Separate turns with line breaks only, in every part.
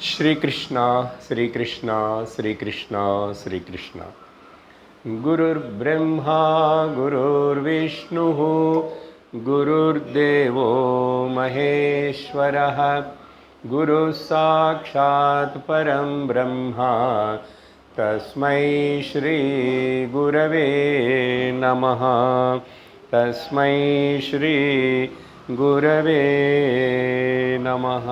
श्री कृष्णा श्री कृष्णा श्री कृष्णा श्री कृष्णा। गुरुर्ब्रह्मा गुरुर्विष्णुः गुरुर्देवो महेश्वरः गुरुः साक्षात् परं ब्रह्मा तस्मै श्री गुरवे नमः। तस्मै श्री गुरवे नमः।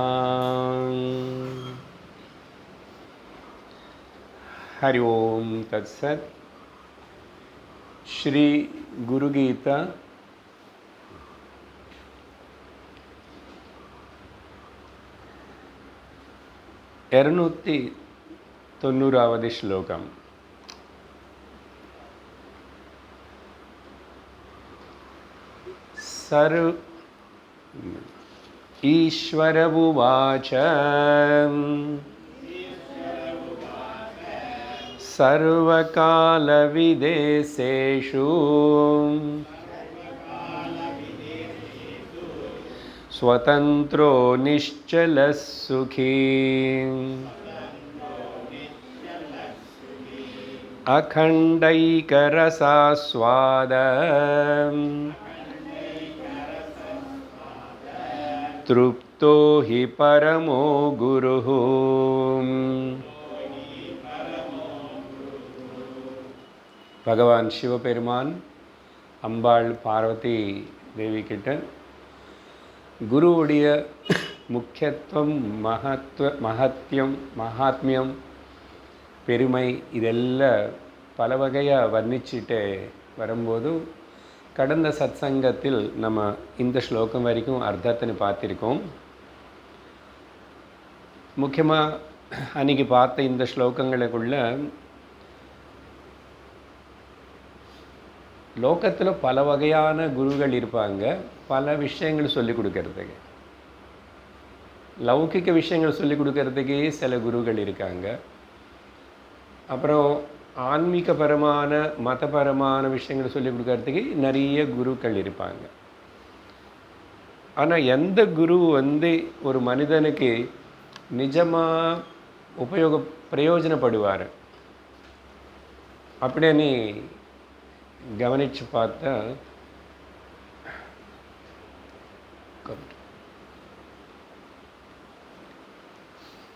हरि ओम तत्सत। श्री गुरु गीता തൊണ്ണൂറാவது श्लोकम। सर्व ईश्वर उवाच सर्वकालविदेशेषु स्वतन्त्रो निश्चलः सुखी अखण्डैकरसास्वाद तृप्तो हि परमो गुरुः। பகவான் சிவபெருமான் அம்பாள் பார்வதி தேவி கிட்ட குருவுடைய முக்கியத்துவம் மகாத்மியம் பெருமை இதெல்லாம் பல வகையாக வர்ணிச்சுட்டு வரும்போது கடந்த சத்சங்கத்தில் நம்ம இந்த ஸ்லோகம் வரைக்கும் அர்த்தத்தை பார்த்திருக்கோம். முக்கியமாக அன்றைக்கி பார்த்த இந்த ஸ்லோகங்களுக்குள்ள லோகத்தில் பல வகையான குருகள் இருப்பாங்க. பல விஷயங்கள் சொல்லிக் கொடுக்கறதுக்கு, லௌகிக விஷயங்கள் சொல்லிக் கொடுக்கறதுக்கு சில குருகள் இருக்காங்க. அப்புறம் ஆன்மீகபரமான மதபரமான விஷயங்கள் சொல்லிக் கொடுக்கறதுக்கு நிறைய குருக்கள் இருப்பாங்க. ஆனால் எந்த குரு ஒரு மனிதனுக்கு நிஜமாக பிரயோஜனப்படுவார் அப்படின்னு கவனித்து பார்த்தா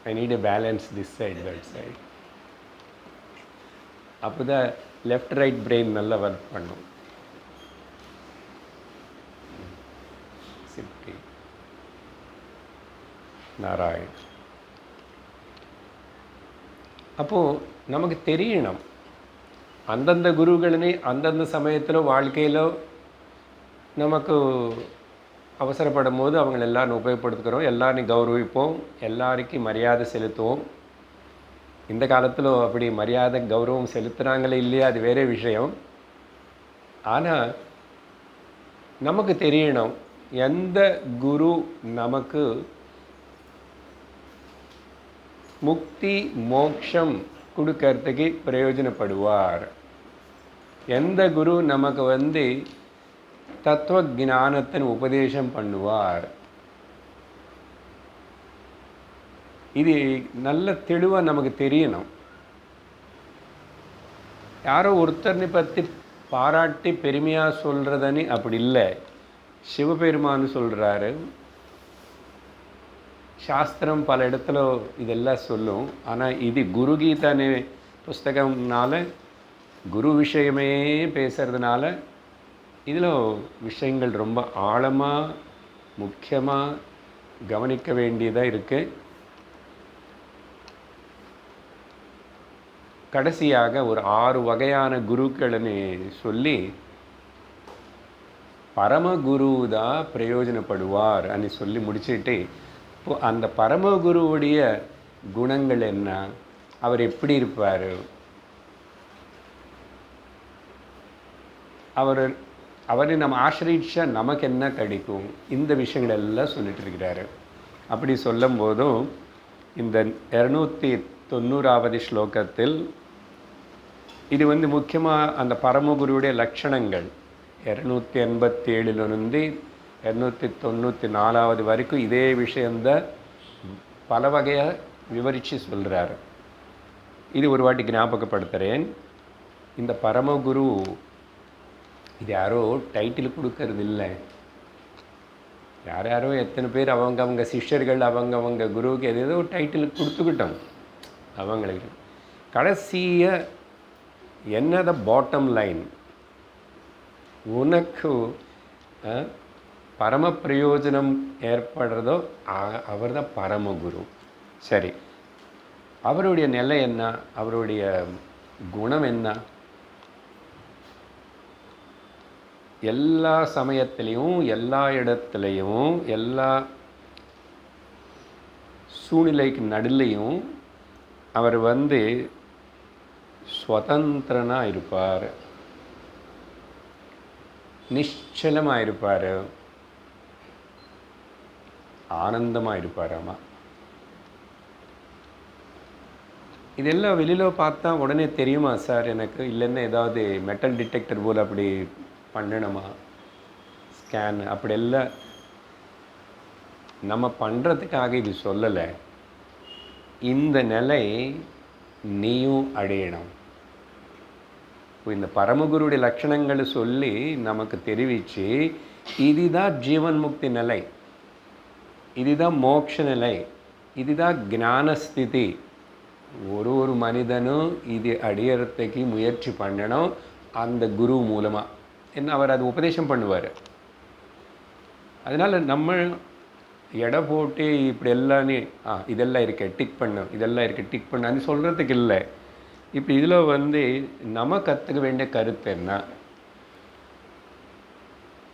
I need a balance this side that side. அப்போ தான் லெஃப்ட் ரைட் பிரெயின் நல்லா ஒர்க் பண்ணும். சித்தி நாராயண். அப்போது நமக்கு தெரியணும் அந்தந்த குருக்களினே அந்தந்த சமயத்தில் வாழ்க்கையில் நமக்கு அவசரப்படும் போது அவங்களை எல்லாரும் உபயோகப்படுத்துக்கிறோம், எல்லாரையும் கௌரவிப்போம், எல்லாருக்கும் மரியாதை செலுத்துவோம். இந்த காலத்தில் அப்படி மரியாதை கௌரவம் செலுத்துகிறாங்களே இல்லையா அது வேறே விஷயம். ஆனால் நமக்கு தெரியணும் எந்த குரு நமக்கு முக்தி மோட்சம் கொடுக்கறதுக்கு பிரயோஜனப்படுவார், எந்த குரு நமக்கு தத்துவ ஞானத்தின் உபதேசம் பண்ணுவார். இது நல்ல தெளிவாக நமக்கு தெரியணும். யாரோ ஒருத்தர்னை பற்றி பாராட்டி பெருமையாக சொல்கிறதுன்னு அப்படி இல்லை. சிவபெருமான் சொல்கிறாரு, சாஸ்திரம் பல இடத்துல இதெல்லாம் சொல்லும். ஆனால் இது குரு கீதானே புஸ்தகம்னால குரு விஷயமே பேசுகிறதுனால இதில் விஷயங்கள் ரொம்ப ஆழமாக முக்கியமாக கவனிக்க வேண்டியதாக இருக்குது. கடைசியாக ஒரு 6 வகையான குருக்கள்னு சொல்லி பரமகுரு தான் பிரயோஜனப்படுவார் అని சொல்லி முடிச்சுட்டு இப்போது அந்த பரமகுருவுடைய குணங்கள் என்ன, அவர் எப்படி இருப்பார், அவரை நம்ம ஆசிரிச்சா நமக்கு என்ன கிடைக்கும், இந்த விஷயங்கள் எல்லாம் சொல்லிட்டு இருக்கிறாரு. அப்படி சொல்லும் போதும் இந்த 290வது ஸ்லோகத்தில் இது முக்கியமாக அந்த பரமகுருவுடைய லட்சணங்கள் 287லிருந்து 294வது வரைக்கும் இதே விஷயந்தான் பல வகையாக விவரித்து சொல்கிறார். இது ஒரு வாட்டி ஞாபகப்படுத்துகிறேன். இந்த பரமகுரு இது யாரோ டைட்டில் கொடுக்கறது இல்லை. யாரோ எத்தனை பேர் அவங்க சிஷ்யர்கள் அவங்க குருவுக்கு ஏதோ டைட்டில் கொடுத்துக்கிட்டோம். அவங்களுக்கு கடைசியாக என்னத பாட்டம் லைன், உனக்கு பரம பிரயோஜனம் ஏற்படுறதோ அவர் தான் பரமகுரு. சரி, அவருடைய நிலை என்ன, அவருடைய குணம் என்ன? எல்லா சமயத்திலையும் எல்லா இடத்துலையும் எல்லா சூழ்நிலைக்கு நடுலையும் அவர் சுதந்திரனாக இருப்பார், நிச்சலமாக இருப்பார், ஆனந்தமாக இருப்பார். ஆமாம், இதெல்லாம் வெளியில் பார்த்தா உடனே தெரியுமா சார் எனக்கு? இல்லைன்னா ஏதாவது மெட்டல் டிடெக்டர் போல் அப்படி பண்ணணுமா, ஸ்கேன் அப்படியெல்லாம் நம்ம பண்ணுறதுக்காக இது சொல்லலை. இந்த நிலை நீயும் அடையணும். இந்த பரமகுருடைய லட்சணங்களை சொல்லி நமக்கு தெரிவித்து, இதுதான் ஜீவன் முக்தி நிலை, இதுதான் மோட்ச நிலை, இதுதான் ஞானஸ்திதி. ஒரு மனிதனும் இது அடையறதுக்கு முயற்சி பண்ணணும் அந்த குரு மூலமாக. என்ன அவர் அது உபதேசம் பண்ணுவார். அதனால் நம்ம எடை போட்டு இப்படி எல்லாம் இதெல்லாம் இருக்க டிக் பண்ணு, இதெல்லாம் இருக்க டிக் பண்ணு சொல்கிறதுக்கு இல்லை. இப்போ இதில் நம்ம கற்றுக்க வேண்டிய கருத்து என்ன,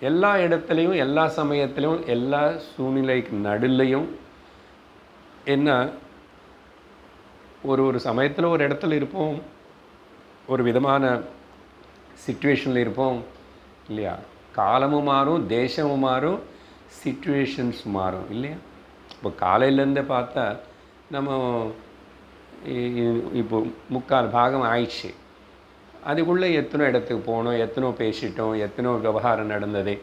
எல்லா இடத்துலையும் எல்லா சமயத்திலையும் எல்லா சூழ்நிலைக்கு நடுலையும் என்ன, ஒரு சமயத்தில் ஒரு இடத்துல இருப்போம், ஒரு விதமான சிச்சுவேஷனில் இருப்போம் இல்லையா? காலமும் மாறும், தேசமும் மாறும், சிச்சுவேஷன்ஸ் மாறும் இல்லையா? இப்போ காலையிலேருந்தே பார்த்தா நம்ம இப்போ 3/4 பாகம் ஆயிடுச்சு. அதுக்குள்ளே எத்தனோ இடத்துக்கு போனோம், எத்தனோ பேசிட்டோம், எத்தனோ விவகாரம் நடந்தது,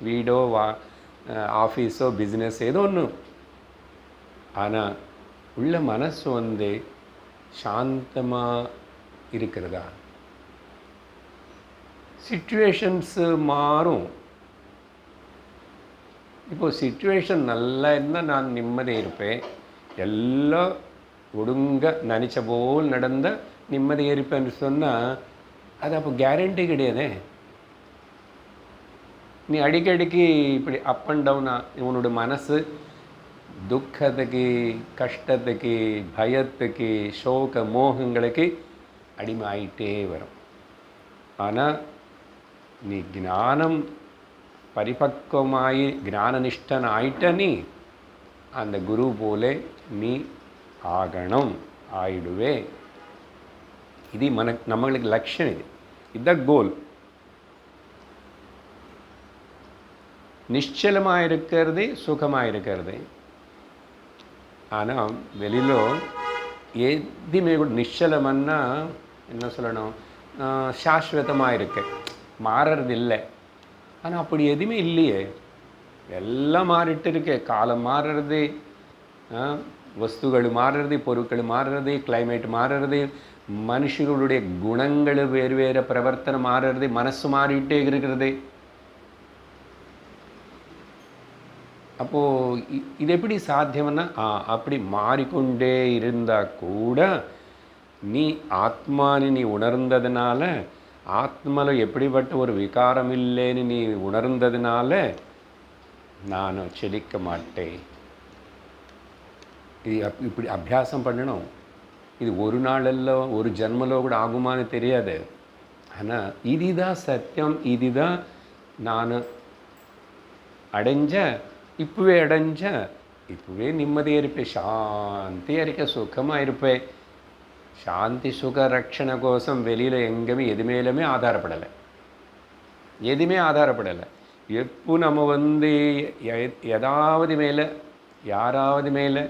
வீடோ ஆஃபீஸோ பிஸ்னஸ் ஏதோ ஒன்று. ஆனால் உள்ள மனசு சாந்தமாக இருக்கிறதா? சிச்சுவேஷன்ஸு மாறும். இப்போது சிச்சுவேஷன் நல்லா இருந்தால் நான் நிம்மதியாக இருப்பேன், எல்லாம் ஒடுங்க நினச்ச போல் நடந்த நிம்மதியாக இருப்பேன்னு சொன்னால் அது அப்போ கேரண்டி கிடையாதே. நீ அடிக்கடிக்கு இப்படி அப் அண்ட் டவுனாக உன்னோட மனசு துக்கத்துக்கு, கஷ்டத்துக்கு, பயத்துக்கு, சோக மோகங்களுக்கு அடிமை ஆகிட்டே வரும். ஆனால் நீ ஞானம் பரிபக்குவமாகி ஞானனிஷ்டன் ஆயிட்ட நீ அந்த குரு போல நீ ஆகணும், ஆயிடுவே. இது நம்மளுக்கு லட்சம், இதுதான் கோல். நிச்சலமாக இருக்கிறது, சுகமாக இருக்கிறது. ஆனால் வெளியில் எதுவுமே கூட நிச்சலம்னா என்ன சொல்லணும், சாஸ்வதமாக இருக்கு, மாறுறது இல்லை. ஆனால் அப்படி எதுவுமே இல்லையே, எல்லாம் மாறிட்டு இருக்கு. காலம் மாறுறது, வஸ்துகள் மாறுறது, பொருட்கள் மாறுறது, கிளைமேட் மாறுறது, மனுஷர்களுடைய குணங்கள் வேறு வேறு பிரவர்த்தனை மாறுறது, மனசு மாறிட்டே இருக்கிறது. அப்போது இது எப்படி சாத்தியம்னா, அப்படி மாறிக்கொண்டே இருந்தால் கூட நீ ஆத்மானு நீ உணர்ந்ததுனால, ஆத்மாவில் எப்படிப்பட்ட ஒரு விகாரம் இல்லைன்னு நீ உணர்ந்ததுனால நான் செழிக்க மாட்டேன். இது இப்படி அபியாசம் பண்ணணும். இது ஒரு நாளெல்லோ ஒரு ஜென்மலோ கூட ஆகுமான்னு தெரியாது. ஆனால் இதுதான் சத்தியம், இதுதான் நான் இப்போவே இப்போவே நிம்மதியாக இருப்பேன், சாந்தியாக இருக்க, சுகமாக இருப்பேன். சாந்தி சுக ரட்சணை கோசம் வெளியில் எங்கேயுமே எதுமேலுமே ஆதாரப்படலை, எதுவுமே ஆதாரப்படலை. எப்போ நம்ம ஏதாவது மேலே யாராவது மேலே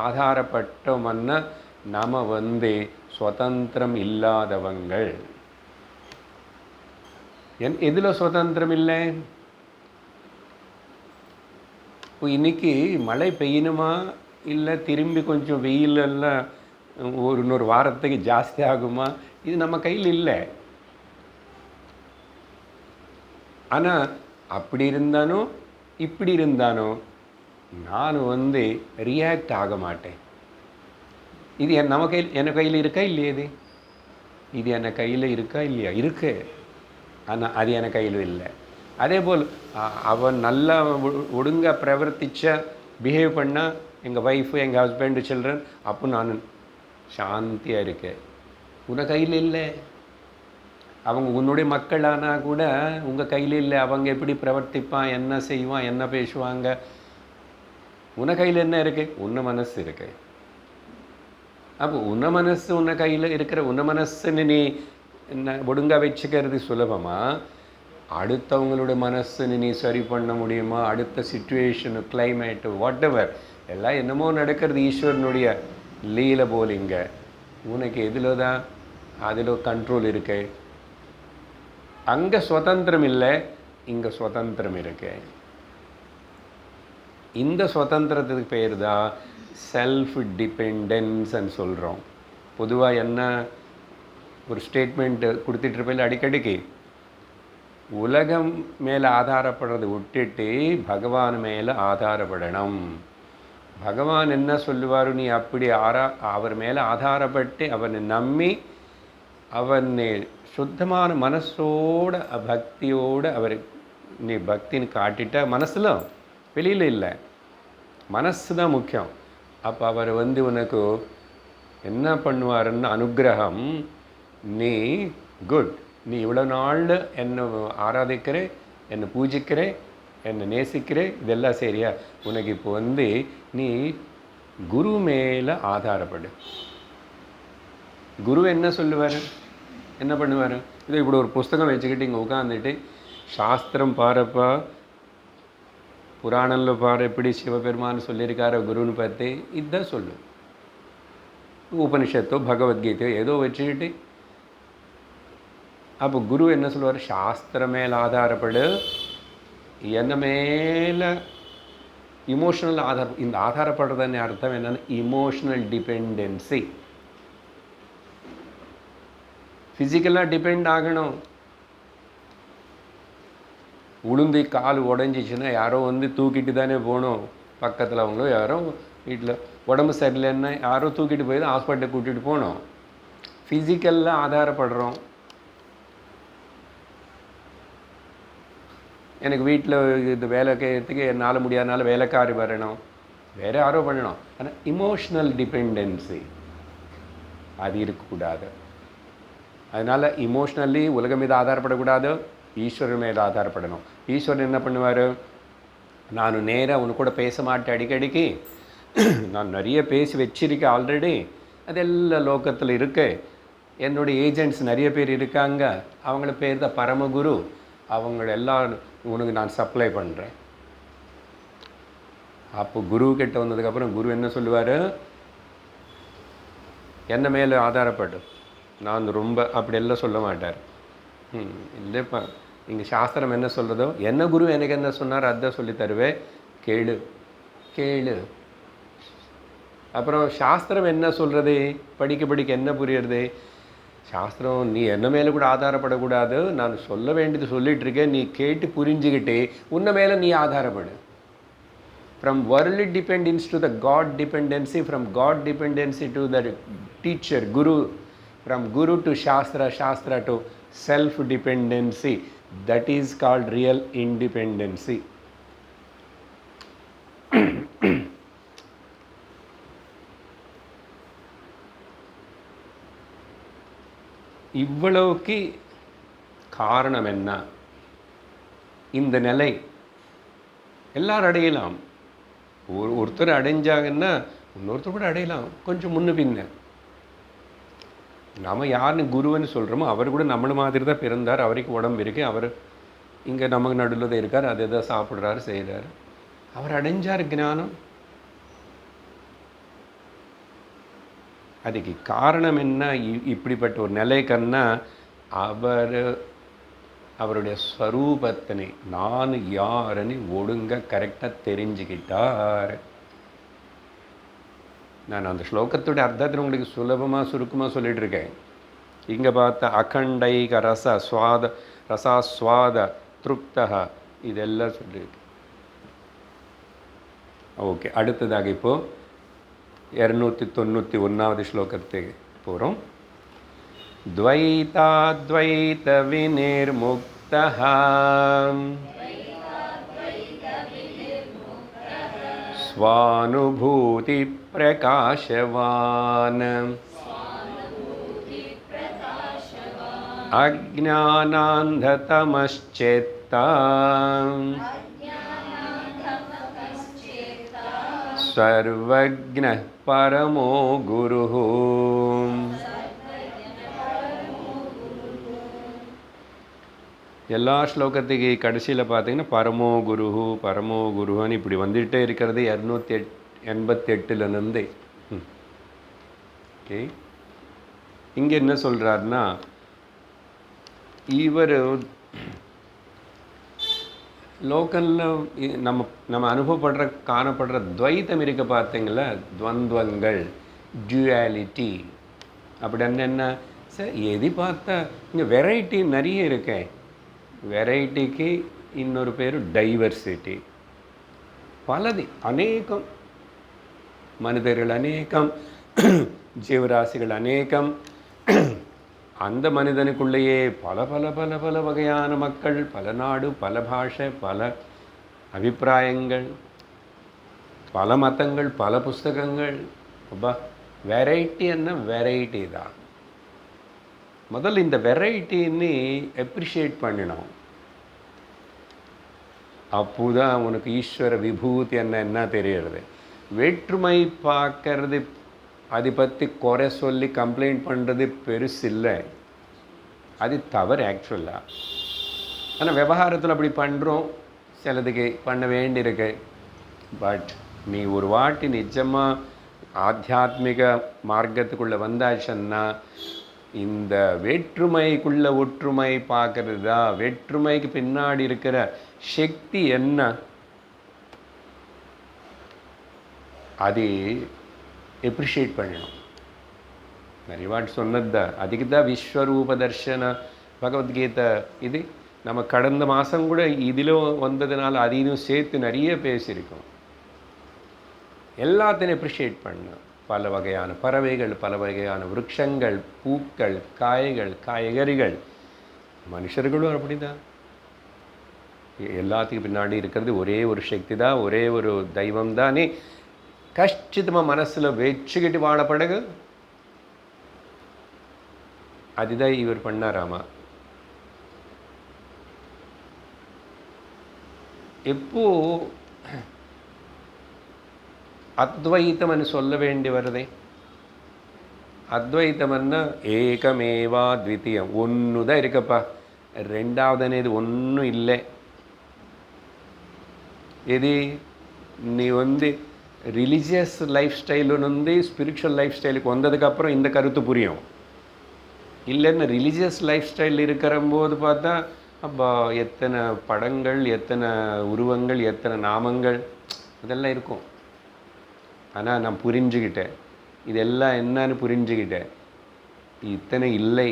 ஆதாரப்பட்டோம்னா நம்ம சுதந்திரம் இல்லாதவங்கள். எதில் சுதந்திரம் இல்லை? இப்போ இன்றைக்கி மழை பெய்யணுமா இல்லை திரும்பி கொஞ்சம் வெயிலெல்லாம் இன்னொரு வாரத்துக்கு ஜாஸ்தி ஆகுமா, இது நம்ம கையில் இல்லை. ஆனால் அப்படி இருந்தானோ இப்படி இருந்தானோ நான் ரியாக்ட் ஆக மாட்டேன். இது நம்ம கையில், என் கையில் இருக்கா இல்லையே? இது என் கையில் இருக்கா இல்லையா? இருக்கு. ஆனால் அது என் கையில் இல்லை. அதே போல் அவன் நல்லா ஒழுங்காக பிரவர்த்திச்சா, பிஹேவ் பண்ணால், எங்கள் ஒய்ஃபு, எங்கள் ஹஸ்பண்டு, சில்ட்ரன், அப்போ நான் சாந்தியாக இருக்கேன். உன்னை கையில் இல்லை. அவங்க உன்னுடைய மக்களானால் கூட உங்கள் கையில் இல்லை. அவங்க எப்படி பிரவர்த்திப்பான், என்ன செய்வான், என்ன பேசுவாங்க, உன்னை கையில் என்ன இருக்குது? உன்னை மனசு இருக்கு. அப்போ உன்னை மனசு உன்னை கையில் இருக்கிற உன்னை மனசுன்னு நீ என்ன ஒழுங்காக வச்சுக்கிறது சுலபமா? அடுத்தவங்களுடைய மனசுன்னு நீ சரி பண்ண முடியுமா? அடுத்த சிச்சுவேஷனு, கிளைமேட்டு, வாட் எவர் எல்லாம் என்னமோ நடக்கிறது ஈஸ்வரனுடைய லீல போல். இங்கே உனக்கு எதில் தான் அதில் கண்ட்ரோல் இருக்கு. அங்கே சுதந்திரம் இல்லை, இங்கே சுதந்திரம் இருக்கு. இந்த சுதந்திரத்துக்கு பேர் தான் செல்ஃப் டிபெண்டன்ஸ்ன்னு சொல்கிறோம். பொதுவாக என்ன ஒரு ஸ்டேட்மெண்ட் கொடுத்துட்ருப்பேன் அடிக்கடிக்கு, உலகம் மேலே ஆதாரப்படுறதை விட்டுட்டு பகவான் மேலே ஆதாரப்படணும். பகவான் என்ன சொல்லுவார், நீ அப்படி அவர் மேலே ஆதாரப்பட்டு அவனை நம்பி அவனை சுத்தமான மனசோட பக்தியோடு அவர் நீ பக்தின்னு காட்டிட்ட, மனசில் வெளியில் இல்லை, மனசு தான் முக்கியம். அப்போ அவர் உனக்கு என்ன பண்ணுவாருன்னு அனுகிரகம், நீ குட், நீ இவ்வளோ நாள் என்னை ஆராதிக்கிறே, என்னை பூஜிக்கிறே, என்னை நேசிக்கிறே, இதெல்லாம் சரியா, உனக்கு இப்போ நீ குரு மேலே ஆதாரப்படு. குரு என்ன சொல்லுவார், என்ன பண்ணுவார்? இது இப்படி ஒரு புஸ்தகம் வச்சுக்கிட்டு இங்கே உட்காந்துட்டு சாஸ்திரம் பாருப்பா, புராணம்ல பாரு எப்படி சிவபெருமான் சொல்லியிருக்காரு குருன்னு பார்த்து, இதுதான் சொல்லு. உபனிஷத்தோ பகவத்கீதையோ ஏதோ வச்சுக்கிட்டு, அப்போ குரு என்ன சொல்லுவார், சாஸ்திரம் மேலே ஆதாரப்படு, என்ன மேலே இமோஷனல் இந்த ஆதாரப்படுறதுன்னு அர்த்தம் என்னென்னா இமோஷனல் டிபெண்டன்சி. ஃபிசிக்கலாக டிபெண்ட் ஆகணும். உளுந்து கால் உடஞ்சிச்சுன்னா யாரோ தூக்கிட்டு தானே போகணும். பக்கத்தில் அவங்களோ யாரோ வீட்டில் உடம்பு சரியில்லைன்னா யாரோ தூக்கிட்டு போய் தான் ஹாஸ்பிட்டலுக்கு கூட்டிகிட்டு போகணும். ஃபிசிக்கலில் ஆதாரப்படுறோம். எனக்கு வீட்டில் இது வேலை கேட்கறதுக்கு என்னால் முடியாதனால வேலைக்காரி வரணும், வேறு யாரோ பண்ணணும். ஆனால் இமோஷ்னல் டிபெண்டன்சி அது இருக்கக்கூடாது. அதனால் இமோஷ்னலி உலகம் மீது ஆதாரப்படக்கூடாது, ஈஸ்வரன் மேலே ஆதாரப்படணும். ஈஸ்வரன் என்ன பண்ணுவார், நான் நேராக உனக்கு கூட பேச மாட்டேன், அடிக்கடிக்கு நான் நிறைய பேசி வச்சிருக்கேன் ஆல்ரெடி, அதெல்லாம் லோகத்தில் இருக்கு. என்னுடைய ஏஜென்ட்ஸ் நிறைய பேர் இருக்காங்க, அவங்கள பேர் தான் பரமகுரு, அவங்கள எல்லாம் உனக்கு நான் சப்ளை பண்ணுறேன். அப்போ குரு கிட்ட வந்ததுக்கப்புறம் குரு என்ன சொல்லுவார், என்ன மேலே ஆதாரப்படு, நான் ரொம்ப அப்படியெல்லாம் சொல்ல மாட்டார். இல்லைப்பா, இங்கே சாஸ்திரம் என்ன சொல்கிறதோ, என்ன குரு எனக்கு என்ன சொன்னார் அதான் சொல்லி தருவேன், கேளு கேளு. அப்புறம் சாஸ்திரம் என்ன சொல்கிறது, படிக்க படிக்க என்ன புரியுறது, சாஸ்திரம் நீ என்ன மேலே கூட ஆதாரப்படக்கூடாது, நான் சொல்ல வேண்டியது சொல்லிகிட்ருக்கேன், நீ கேட்டு புரிஞ்சுக்கிட்டே உன்ன மேலே நீ ஆதாரப்படு. From worldly dependence to the God dependency, from God dependency to the teacher, Guru, from Guru to Shastra, Shastra to self-dependency. That is called real independency. இவ்வளவுக்கு காரணம் என்ன? இந்த நிலை எல்லாரும் அடையலாம். ஒருத்தர் அடைஞ்சாங்கன்னா இன்னொருத்தர் கூட அடையலாம், கொஞ்சம் முன்ன பின்ன. நம்ம யாருன்னு குருன்னு சொல்கிறோமோ அவர் கூட நம்மள மாதிரி தான் பிறந்தார், அவருக்கு உடம்பு இருக்குது, அவர் இங்கே நமக்கு நடுவில் தான் இருக்கார், அதை தான் சாப்பிட்றாரு செய்கிறாரு, அவர் அடைஞ்சார் ஞானம். அதுக்கு காரணம் என்ன? இப்படிப்பட்ட ஒரு நிலைக்கன்னா அவருடைய ஸ்வரூபத்தினை, நான் யாருன்னு ஒழுங்காக கரெக்டாக தெரிஞ்சுக்கிட்டார். நான் அந்த ஸ்லோகத்துடைய அர்த்தத்தை உங்களுக்கு சுலபமாக சுருக்கமாக சொல்லிட்டு இருக்கேன். இங்கே பார்த்தா அகண்டைக ரசாஸ்வாத திருப்தா இதெல்லாம் சொல்லியிருக்கு. ஓகே, அடுத்ததாக இப்போது 291வது ஸ்லோகத்துக்கு போகிறோம். துவைதாத்வைத விநிர்முக்தஹ ஸ்வானுபூதி பிரகாஷவான் அஜ்ஞானாந்ததமஸ்சேத்தா சர்வஜ்ஞः பரமோ குருः. எல்லா ஸ்லோகத்துக்கு கடைசியில் பார்த்தீங்கன்னா பரமோ குருன்னு இப்படி வந்துகிட்டே இருக்கிறது 288லேருந்து. ஓகே, இங்கே என்ன சொல்கிறாருன்னா, இவர் லோக்கலில் நம்ம அனுபவப்படுற காணப்படுற துவைத்தம் இருக்க பார்த்தீங்களா, துவந்துவங்கள், டியூயாலிட்டி அப்படின்னு என்ன சார் எது பார்த்தா இங்கே வெரைட்டி நிறைய இருக்கேன். வெரைட்டிக்கு இன்னொரு பேர் டைவர்சிட்டி. பலது அநேகம் மனிதர்கள் அநேகம், ஜீவராசிகள் அநேகம். அந்த மனிதனுக்குள்ளேயே பல பல பல பல வகையான மக்கள், பல நாடு, பல பாஷை, பல அபிப்பிராயங்கள், பல மதங்கள், பல புஸ்தகங்கள். அப்பா, வெரைட்டி என்ன வெரைட்டி தான். முதல்ல இந்த வெரைட்டின்னு அப்ரிஷியேட் பண்ணினோம். அப்போதான் உனக்கு ஈஸ்வர விபூதி என்ன தெரியறது. வேற்றுமை பார்க்கறது, அதை பற்றி குறை சொல்லி கம்ப்ளைண்ட் பண்ணுறது பெருசு இல்லை, அது தவறு ஆக்சுவலாக. ஆனால் விவகாரத்தில் அப்படி பண்ணுறோம், சிலதுக்கு பண்ண வேண்டியிருக்கு. பட் நீ ஒரு வாட்டி நிஜமாக ஆத்தியாத்மிக மார்க்கத்துக்குள்ளே வந்தாச்சுன்னா இந்த வேற்றுமைக்குள்ள ஒற்றுமை பார்க்கறது தான். வேற்றுமைக்கு பின்னாடி இருக்கிற சக்தி என்ன, அது எப்ரிஷியேட் பண்ணணும். நிறைய வாட்டி சொன்னது தான். அதுக்கு தான் விஸ்வரூப தர்ஷன பகவத்கீதை. இது நம்ம கடந்த மாதம் கூட இதில் வந்ததுனால அதையும் சேர்த்து நிறைய பேசியிருக்கோம். எல்லாத்தையும் எப்ரிஷியேட் பண்ணணும். பல வகையான பறவைகள், பல வகையான விருட்சங்கள், பூக்கள், காய்கள், காய்கறிகள், மனுஷர்களும் அப்படி தான். எல்லாத்துக்கும் பின்னாடி இருக்கிறது ஒரே ஒரு சக்தி தான், ஒரே ஒரு தெய்வம் தானே. கஷ்டிதமாக மனசில் வச்சுக்கிட்டு வாழப்படகு அதுதான் இவர் பண்ணாராமா. எப்போ அத்வைத்தம்னு சொல்ல வேண்டி வருதே. அத்வைத்தம்னா ஏகமேவா த்விதீயம், ஒன்று தான் இருக்கப்பா, ரெண்டாவது అనేది ஒன்றும் இல்லை. இது நீ religious life style spiritual life ஸ்டைலுக்கு வந்ததுக்கப்புறம் இந்த கருத்து புரியும். இல்லைன்னு ரிலீஜியஸ் லைஃப் ஸ்டைல் இருக்கிறம்போது பார்த்தா அப்பா எத்தனை படங்கள், எத்தனை உருவங்கள், எத்தனை நாமங்கள் இதெல்லாம் இருக்கும். ஆனால் நான் புரிஞ்சுக்கிட்டேன், இதெல்லாம் என்னன்னு புரிஞ்சுக்கிட்டேன். இத்தனை இல்லை,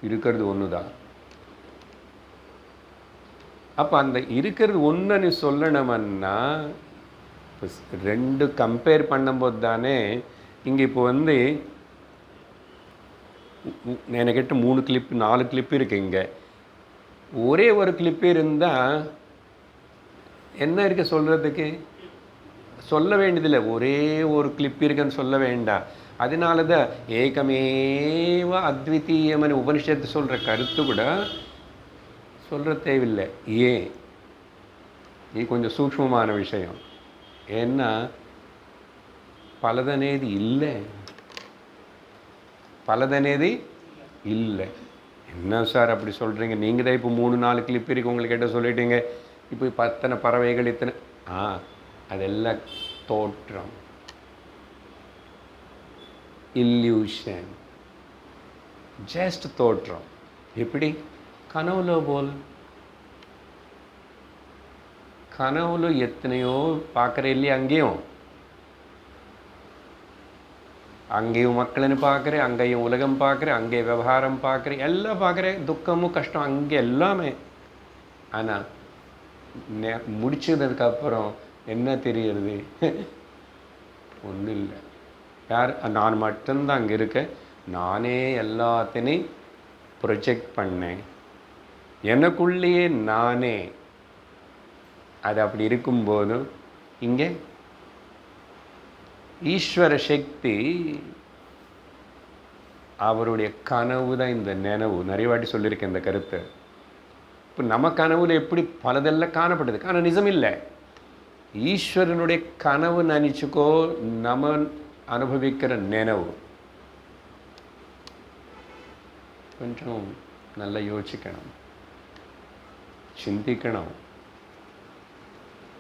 இருக்கிறது ஒன்று தான். அப்போ அந்த இருக்கிறது ஒன்றுன்னு சொல்லணுமன்னா இப்போ ரெண்டு கம்பேர் பண்ணும்போது தானே. இங்கே இப்போ என்கிட்ட 3 கிளிப் 4 கிளிப் இருக்குது. இங்கே ஒரே ஒரு கிளிப்பு இருந்தால் என்ன இருக்க சொல்கிறதுக்கு? சொல்ல வேண்டியதில்லை, ஒரே ஒரு கிளிப் இருக்குன்னு சொல்ல வேண்டாம். அதனால தான் ஏகமேவ அத்விதீயம்னு உபனிஷத்து சொல்கிற கருத்து கூட சொல்கிற தேவையில்லை. ஏன்? இது கொஞ்சம் சூக்ஷ்மமான விஷயம். ஏன்னா பலதனேது இல்லை, பலதனேது இல்லை. என்ன சார் அப்படி சொல்கிறீங்க? நீங்கள் தான் இப்போ 3-4 கிளிப் இருக்கு உங்கள்கிட்ட சொல்லிட்டீங்க. இப்போ 10 பறவைகள் இத்தனை. அதெல்லாம் தோற்றம், இல்யூஷன், ஜஸ்ட் தோற்றம். எப்படி? கனவுல போல். கனவுல எத்தனையோ பார்க்குற இல்லையா? அங்கேயும் அங்கேயும் மக்களன்னு பார்க்குறேன், அங்கேயும் உலகம் பார்க்குறேன், அங்கே விவகாரம் பார்க்குறேன், எல்லாம் பார்க்குறேன், துக்கமும் கஷ்டம் அங்கே எல்லாமே. ஆனால் முடிச்சதுக்கப்புறம் என்ன தெரியுது? ஒன்றும் இல்லை. யார்? நான் மட்டும்தான் அங்கே இருக்கேன். நானே எல்லாத்தையும் ப்ரொஜெக்ட் பண்ணேன், எனக்குள்ளேயே நானே. அது அப்படி இருக்கும்போது இங்கே ஈஸ்வர சக்தி அவருடைய கனவு தான் இந்த நினைவு. நிறைய வாட்டி சொல்லியிருக்கேன் இந்த கருத்தை. இப்போ நம்ம கனவுல எப்படி பலதெல்லாம் காணப்படுது, ஆனால் நிஜம் இல்லை. ஈஸ்வரனுடைய கனவு நினச்சிக்கோ, நம்ம அனுபவிக்கிற நினைவு. கொஞ்சம் நல்லா யோசிக்கணும், சிந்திக்கணும்.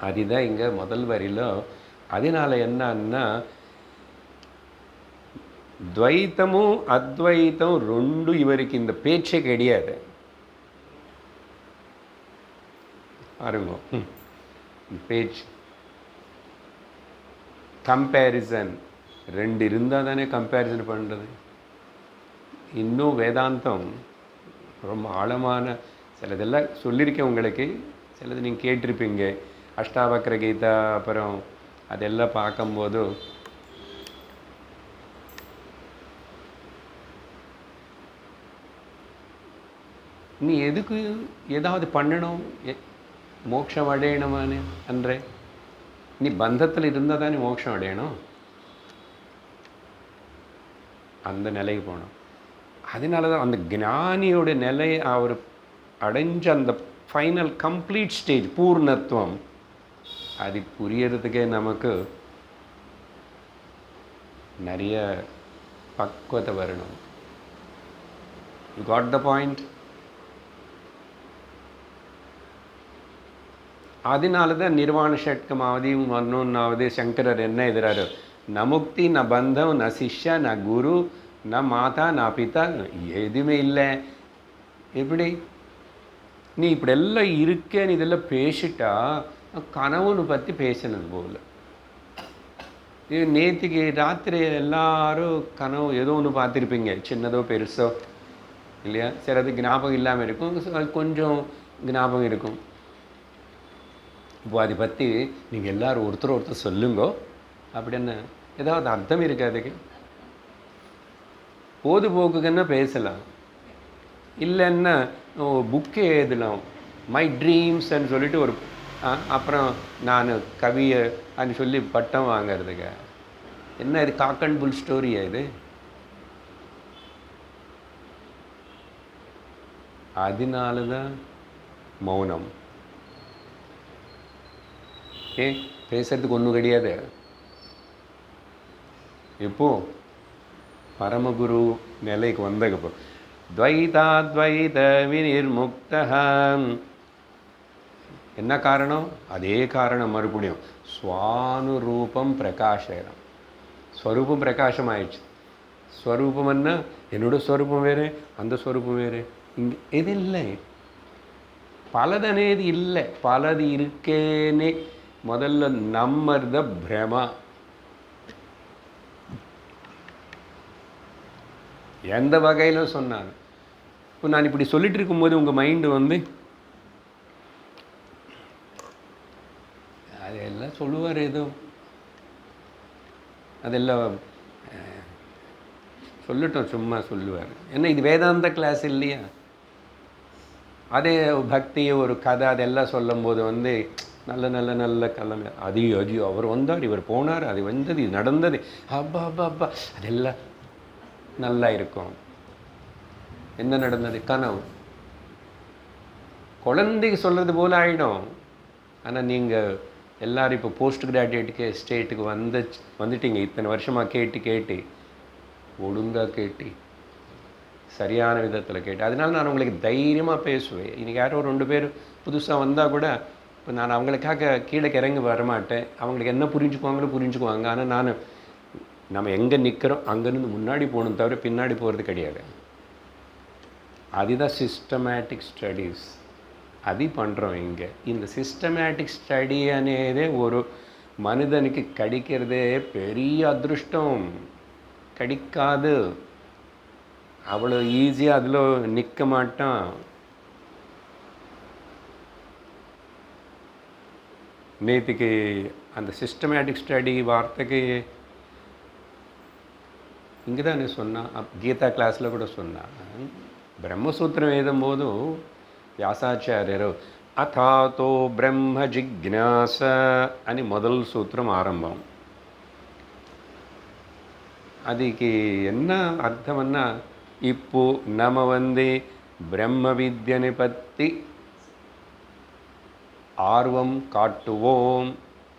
அதுதான் இங்கே முதல் வரியில். அதனால் என்னன்னா, துவைத்தமும் அத்வைத்தம் ரெண்டு இவருக்கு இந்த பேச்சே கிடையாது. பாருங்க, பேச்சு கம்பேரிசன் ரெண்டு இருந்தால் தானே கம்பேரிசன் பண்ணுறது. இன்னும் வேதாந்தம் ரொம்ப ஆழமான சிலதெல்லாம் சொல்லியிருக்கேன் உங்களுக்கு, சிலது நீங்கள் கேட்டிருப்பீங்க. அஷ்டாவக்ர கீதா அப்புறம் அதெல்லாம் பார்க்கும்போது நீ எதுக்கு ஏதாவது பண்ணணும், மோட்சம் அடையணுமானே அன்றே? நீ பந்தத்தில் இருந்தால் தானே மோட்சம் அடையணும், அந்த நிலைக்கு போகணும். அதனால தான் அந்த ஞானியோட நிலை அவர் அடைஞ்ச அந்த ஃபைனல் கம்ப்ளீட் ஸ்டேஜ், பூர்ணத்துவம், அது புரியறதுக்கே நமக்கு நிறைய பக்குவத்தை வரணும். You got the point? அதனால தான் நிர்வாண ஷட்கமாவது இன்னொன்னாவது சங்கரர் என்ன எதிராரு, ந முக்தி ந பந்தம் ந சிஷ்யா ந குரு ந மாதா ந பிதா, எதுவுமே இல்லை. எப்படி நீ இப்படி எல்லாம் இருக்கேன்னு இதெல்லாம் பேசிட்டா கனவுன்னு பற்றி பேசினது போல். இது நேற்றுக்கு ராத்திரி எல்லாரும் கனவு ஏதோ ஒன்று பார்த்துருப்பீங்க, சின்னதோ பெருசோ இல்லையா? சிலது ஞாபகம் இல்லாமல் இருக்கும், கொஞ்சம் ஞாபகம் இருக்கும். இப்போ அதை பற்றி நீங்கள் எல்லோரும் ஒருத்தர் சொல்லுங்கோ அப்படின்னு ஏதாவது அர்த்தம் இருக்குது அதுக்கு? பொதுபோக்குக்குன்னா பேசலாம், இல்லைன்னா புக்கே எழுதலாம், மை ட்ரீம்ஸ்ன்னு சொல்லிட்டு ஒரு அப்புறம் நான் கவியை அப்படின்னு சொல்லி பட்டம் வாங்கிறதுக்கு. என்ன இது காக் அண்ட் புல் ஸ்டோரியா இது? அதனால தான் மௌனம். பேசுறதுக்கு ஒன்றும் கிடையாது. இப்போ பரமகுரு நிலைக்கு வந்தப்போ துவைதாத்வைத விநிர்முக்தஹம். என்ன காரணம்? அதே காரணம் மறுபடியும் ஸ்வானுரூபம் பிரகாசம். ஸ்வரூபம் பிரகாசம் ஆயிடுச்சு. ஸ்வரூபம் என்ன? என்னோட ஸ்வரூபம் வேறு, அந்த ஸ்வரூபம் வேறு. இங்கே எது இல்லை, பலதனேது இல்லை, பலது இருக்கேனே. முதல்ல நம்மர்த பிரமா. எந்த வகையிலும் சொன்னாங்க. இப்போ நான் இப்படி சொல்லிட்டு இருக்கும்போது உங்கள் மைண்டு வந்து அதெல்லாம் சொல்லுவார், ஏதோ அதெல்லாம் சொல்லட்டும், சும்மா சொல்லுவார். ஏன்னா இது வேதாந்த கிளாஸ் இல்லையா? அதே பக்தி ஒரு கதை அதெல்லாம் சொல்லும்போது வந்து நல்ல நல்ல நல்ல கிழமை அதையோ அஜியோ அவர் வந்தார், இவர் போனார், அது வந்தது, இது நடந்தது, அப்பா அப்பா அப்பா, அதெல்லாம் நல்லா இருக்கும். என்ன நடந்தது? கனவு. குழந்தைக்கு சொல்கிறது போல் ஆகிடும். ஆனால் நீங்கள் எல்லோரும் இப்போ போஸ்ட் கிராஜுவேட்டுக்கு ஸ்டேட்டுக்கு வந்துட்டீங்க. இத்தனை வருஷமாக கேட்டு ஒழுங்காக கேட்டு சரியான விதத்தில் கேட்டு, அதனால நான் உங்களுக்கு தைரியமாக பேசுவேன். இன்றைக்கி யாரோ 2 பேர் புதுசாக வந்தால் கூட இப்போ நான் அவங்களுக்காக கீழே இறங்கி வரமாட்டேன். அவங்களுக்கு என்ன புரிஞ்சுக்குவாங்க. ஆனால் நம்ம எங்கே நிற்கிறோம் அங்கேருந்து முன்னாடி போகணும் தவிர பின்னாடி போகிறது கிடையாது. அதுதான் சிஸ்டமேட்டிக் ஸ்டடீஸ். அது பண்ணுறோம் இங்கே. இந்த சிஸ்டமேட்டிக் ஸ்டடி అనేదే ஒரு மனிதனுக்கு கிடைக்கிறதே பெரிய அதிருஷ்டம். கிடைக்காது. அவ்வளோ ஈஸியாக அதில் நிற்க மாட்டான். நேற்றுக்கு அந்த சிஸ்டமேட்டிக் ஸ்டடி வார்த்தைக்கு இங்கே தான் நீ சொன்னான், கீதா கிளாஸில் கூட சொன்னான். பிரம்மசூத்திரம் எழுதும் போதும் వ్యాసాచార్యరు అథాతో బ్రహ్మ జిజ్ఞాస అని మొదలు సూత్రం ఆరంభం. அதுக்கு என்ன அர்த்தம்னா, இப்போ நம்ம பிரம்ம வித்யனை பற்றி ஆர்வம் காட்டுவோம்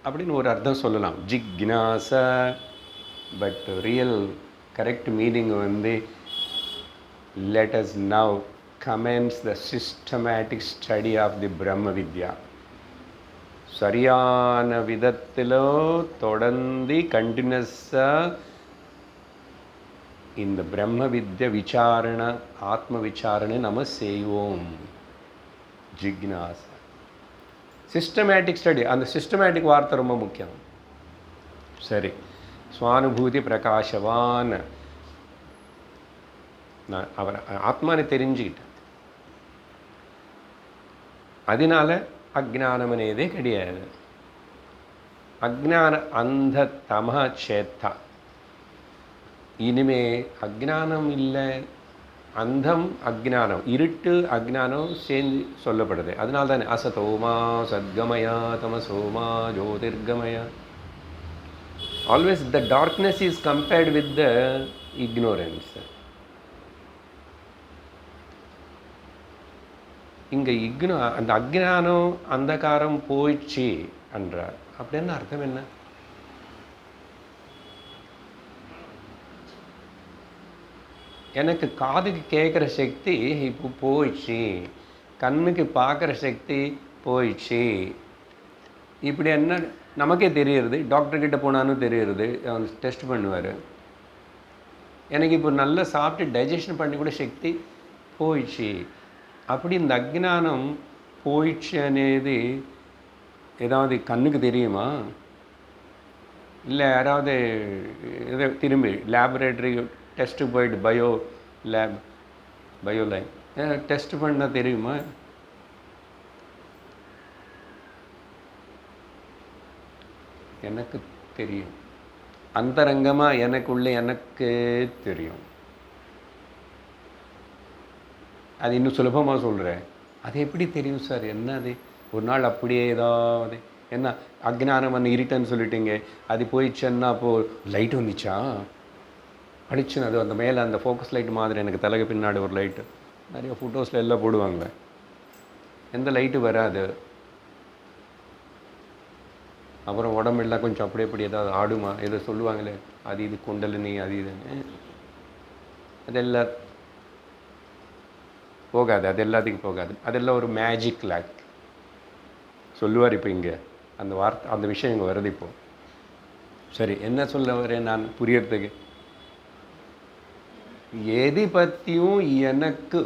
அப்படின்னு ஒரு அர்த்தம் சொல்லலாம், ஜிக்னாச. But real correct meaning let us now commence the systematic study of the Brahma Vidya. சரியான விதத்தில் தொடர்ந்து கண்டினியூஸாக இந்த பிரம்ம வித்யா விசாரணை, ஆத்ம விசாரணை நம்ம செய்வோம். ஜிக்னாச சிஸ்டமேட்டிக் ஸ்டடி. அந்த சிஸ்டமேட்டிக் வார்த்தை ரொம்ப முக்கியம். சரி, ஸ்வானுபூதி பிரகாஷவான், நான் அவர் ஆத்மானை தெரிஞ்சுக்கிட்டேன். அதனால அஜ்ஞானம் అనేదే கிடையாது. அஜ்ஞான அந்த தம சேத்தா. இனிமே அஜ்ஞானம் இல்லை, அந்தம் அஜ்ஞானம், இருட்டு அஜ்ஞானம் சேர்ந்து சொல்லப்படுது. அதனால தானே அசதோமா சத்கமயா தமசோமா ஜோதிர்கமயா. Always the darkness is compared with the ignorance. இங்கே அந்த அஜ்ஞானம் அந்தகாரம் போயிடுச்சு என்றார். அப்படின்னு அர்த்தம் என்ன? எனக்கு காதுக்கு கேட்குற சக்தி இப்போ போயிடுச்சு, கண்ணுக்கு பார்க்குற சக்தி போயிடுச்சு. இப்படி என்ன நமக்கே தெரியுறது. டாக்டர்கிட்ட போனாலும் தெரியுறது, டெஸ்ட் பண்ணுவார். எனக்கு இப்போ நல்லா சாப்பிட்டு டைஜஷன் பண்ணி கூட சக்தி போயிடுச்சு. அப்படி இந்த அஜ்ஞானம் போயிடுச்சு అనేది ஏதாவது கண்ணுக்கு தெரியுமா? இல்லை யாராவது இதை திரும்பி லேபரேட்டரி டெஸ்ட்டு போயிட்டு பயோ லைன் டெஸ்ட் பண்ணால் தெரியுமா? எனக்கு தெரியும். அந்தரங்கமாக எனக்குள்ளே எனக்கு தெரியும். அது இன்னும் சுலபமாக சொல்கிறேன். அது எப்படி தெரியும் சார்? என்ன அது? ஒரு நாள் அப்படியே ஏதாவது என்ன அஜ்ஞானம் இருட்டுன்னு சொல்லிட்டீங்க, அது போயிடுச்சுன்னா அப்போது லைட் வந்துச்சா அடிச்சுன்னு, அது அந்த மேலே அந்த ஃபோக்கஸ் லைட் மாதிரி எனக்கு தலைக்கு பின்னாடி ஒரு லைட்டு நிறைய ஃபோட்டோஸில் எல்லாம் போடுவாங்க. எந்த லைட்டு வராது. அப்புறம் உடம்பெல்லாம் கொஞ்சம் அப்படி ஏதாவது ஆடுமா ஏதோ சொல்லுவாங்களே, அது இது குண்டலினி அது இதுன்னு, அதெல்லாம் போகாது. அது எல்லாத்துக்கும் போகாது. அதெல்லாம் ஒரு மேஜிக் லாக் சொல்லுவார். இப்போ இங்கே அந்த வார்த்தை, அந்த விஷயம் இங்கே வருது இப்போ. சரி, என்ன சொல்ல வரேன் நான் புரியறதுக்கு? ஏதி பற்றியும் எனக்கு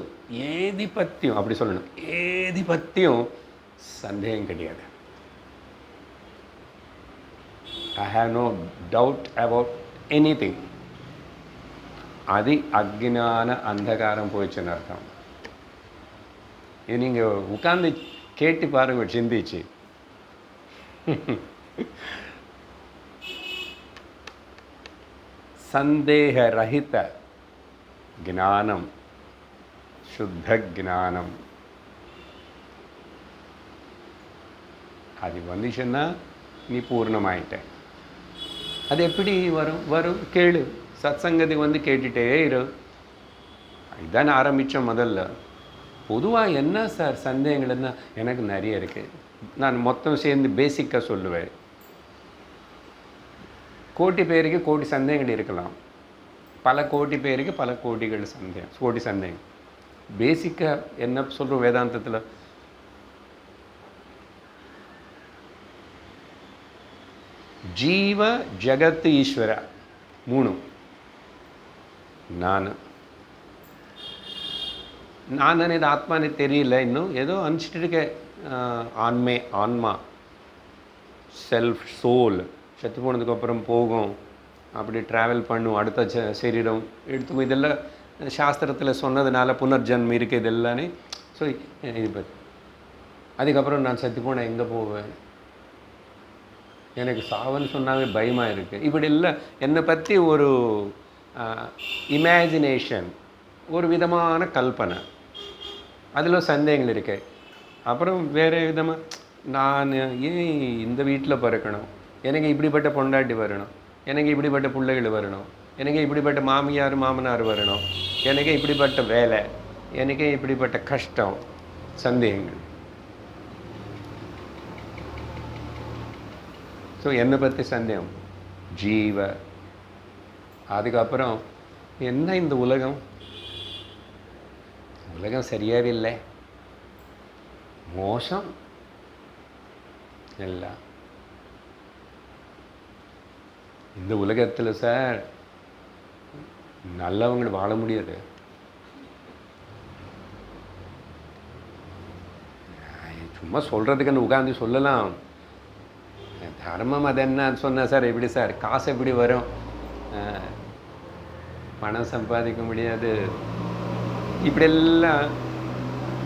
ஏதி பற்றியும் அப்படி சொல்லணும், ஏதி பற்றியும் சந்தேகம் கிடையாது. I have no doubt about anything. அது அக்ஞான அந்தகாரம் போயிடுச்சுன்னு அர்த்தம். இது நீங்கள் உட்கார்ந்து கேட்டு பாருங்க, சிந்திச்சு. சந்தேக ரஹித ஞானம், சுத்த ஞானம், அது வந்துச்சுன்னா நீ பூர்ணமாயிட்ட. அது எப்படி வரும் கேளு. சத்சங்கத்துக்கு கேட்டுகிட்டே இரு. இதுதான் ஆரம்பித்தோம் முதல்ல. பொதுவாக என்ன சார் சந்தேகங்கள்னா, எனக்கு நிறைய இருக்குது. நான் மொத்தம் சேர்ந்து பேசிக்காக சொல்லுவேன். கோடி பேருக்கு கோடி சந்தேகங்கள் இருக்கலாம். பல கோடி பேருக்கு பல கோடி சந்தேகம். பேசிக்காக என்ன சொல்கிறோம் வேதாந்தத்தில்? ஜீவ ஜகத் ஈஸ்வர மூணு. நான் అనేది ஆத்மானே தெரியல இன்னும், ஏதோ அனுப்பிச்சிட்டு இருக்கேன். ஆன்மா, செல்ஃப், சோல் செத்து போனதுக்கப்புறம் போகும். அப்படி ட்ராவல் பண்ணும், அடுத்த சரீரம் எடுத்து, இதெல்லாம் சாஸ்திரத்தில் சொன்னதுனால புனர்ஜன்மம் இருக்குது இதெல்லாமே. ஸோ இது அதுக்கப்புறம் நான் செத்து போனேன், எங்கே போவேன், எனக்கு சாவுன்னு சொன்னாவே பயமாக இருக்குது. இப்படி இல்லை, என்னை பற்றி ஒரு இமேஜினேஷன், ஒரு விதமான கல்பனை, அதில் சந்தேகங்கள் இருக்கு. அப்புறம் வேறு விதமாக நான் ஏன் இந்த வீட்டில் பிறக்கணும், எனக்கு இப்படிப்பட்ட பொண்டாட்டி வரணும், எனக்கு இப்படிப்பட்ட பிள்ளைகள் வரணும், எனக்கு இப்படிப்பட்ட மாமியார் மாமனார் வரணும், எனக்கு இப்படிப்பட்ட வேலை, எனக்கு இப்படிப்பட்ட கஷ்டம், சந்தேகங்கள். ஸோ என்னை பற்றி சந்தேகம், ஜீவ. அதுக்கப்புறம் என்ன இந்த உலகம், உலகம் சரியாவே இல்லை, மோசம் எல்லாம். இந்த உலகத்தில் சார் நல்லவங்களை வாழ முடியாது. சும்மா சொல்கிறதுக்குன்னு உட்காந்து சொல்லலாம், தர்மம் அது என்ன சொன்ன சார், எப்படி சார் காசு எப்படி வரும், பணம் சம்பாதிக்க முடியாது, இப்படியெல்லாம்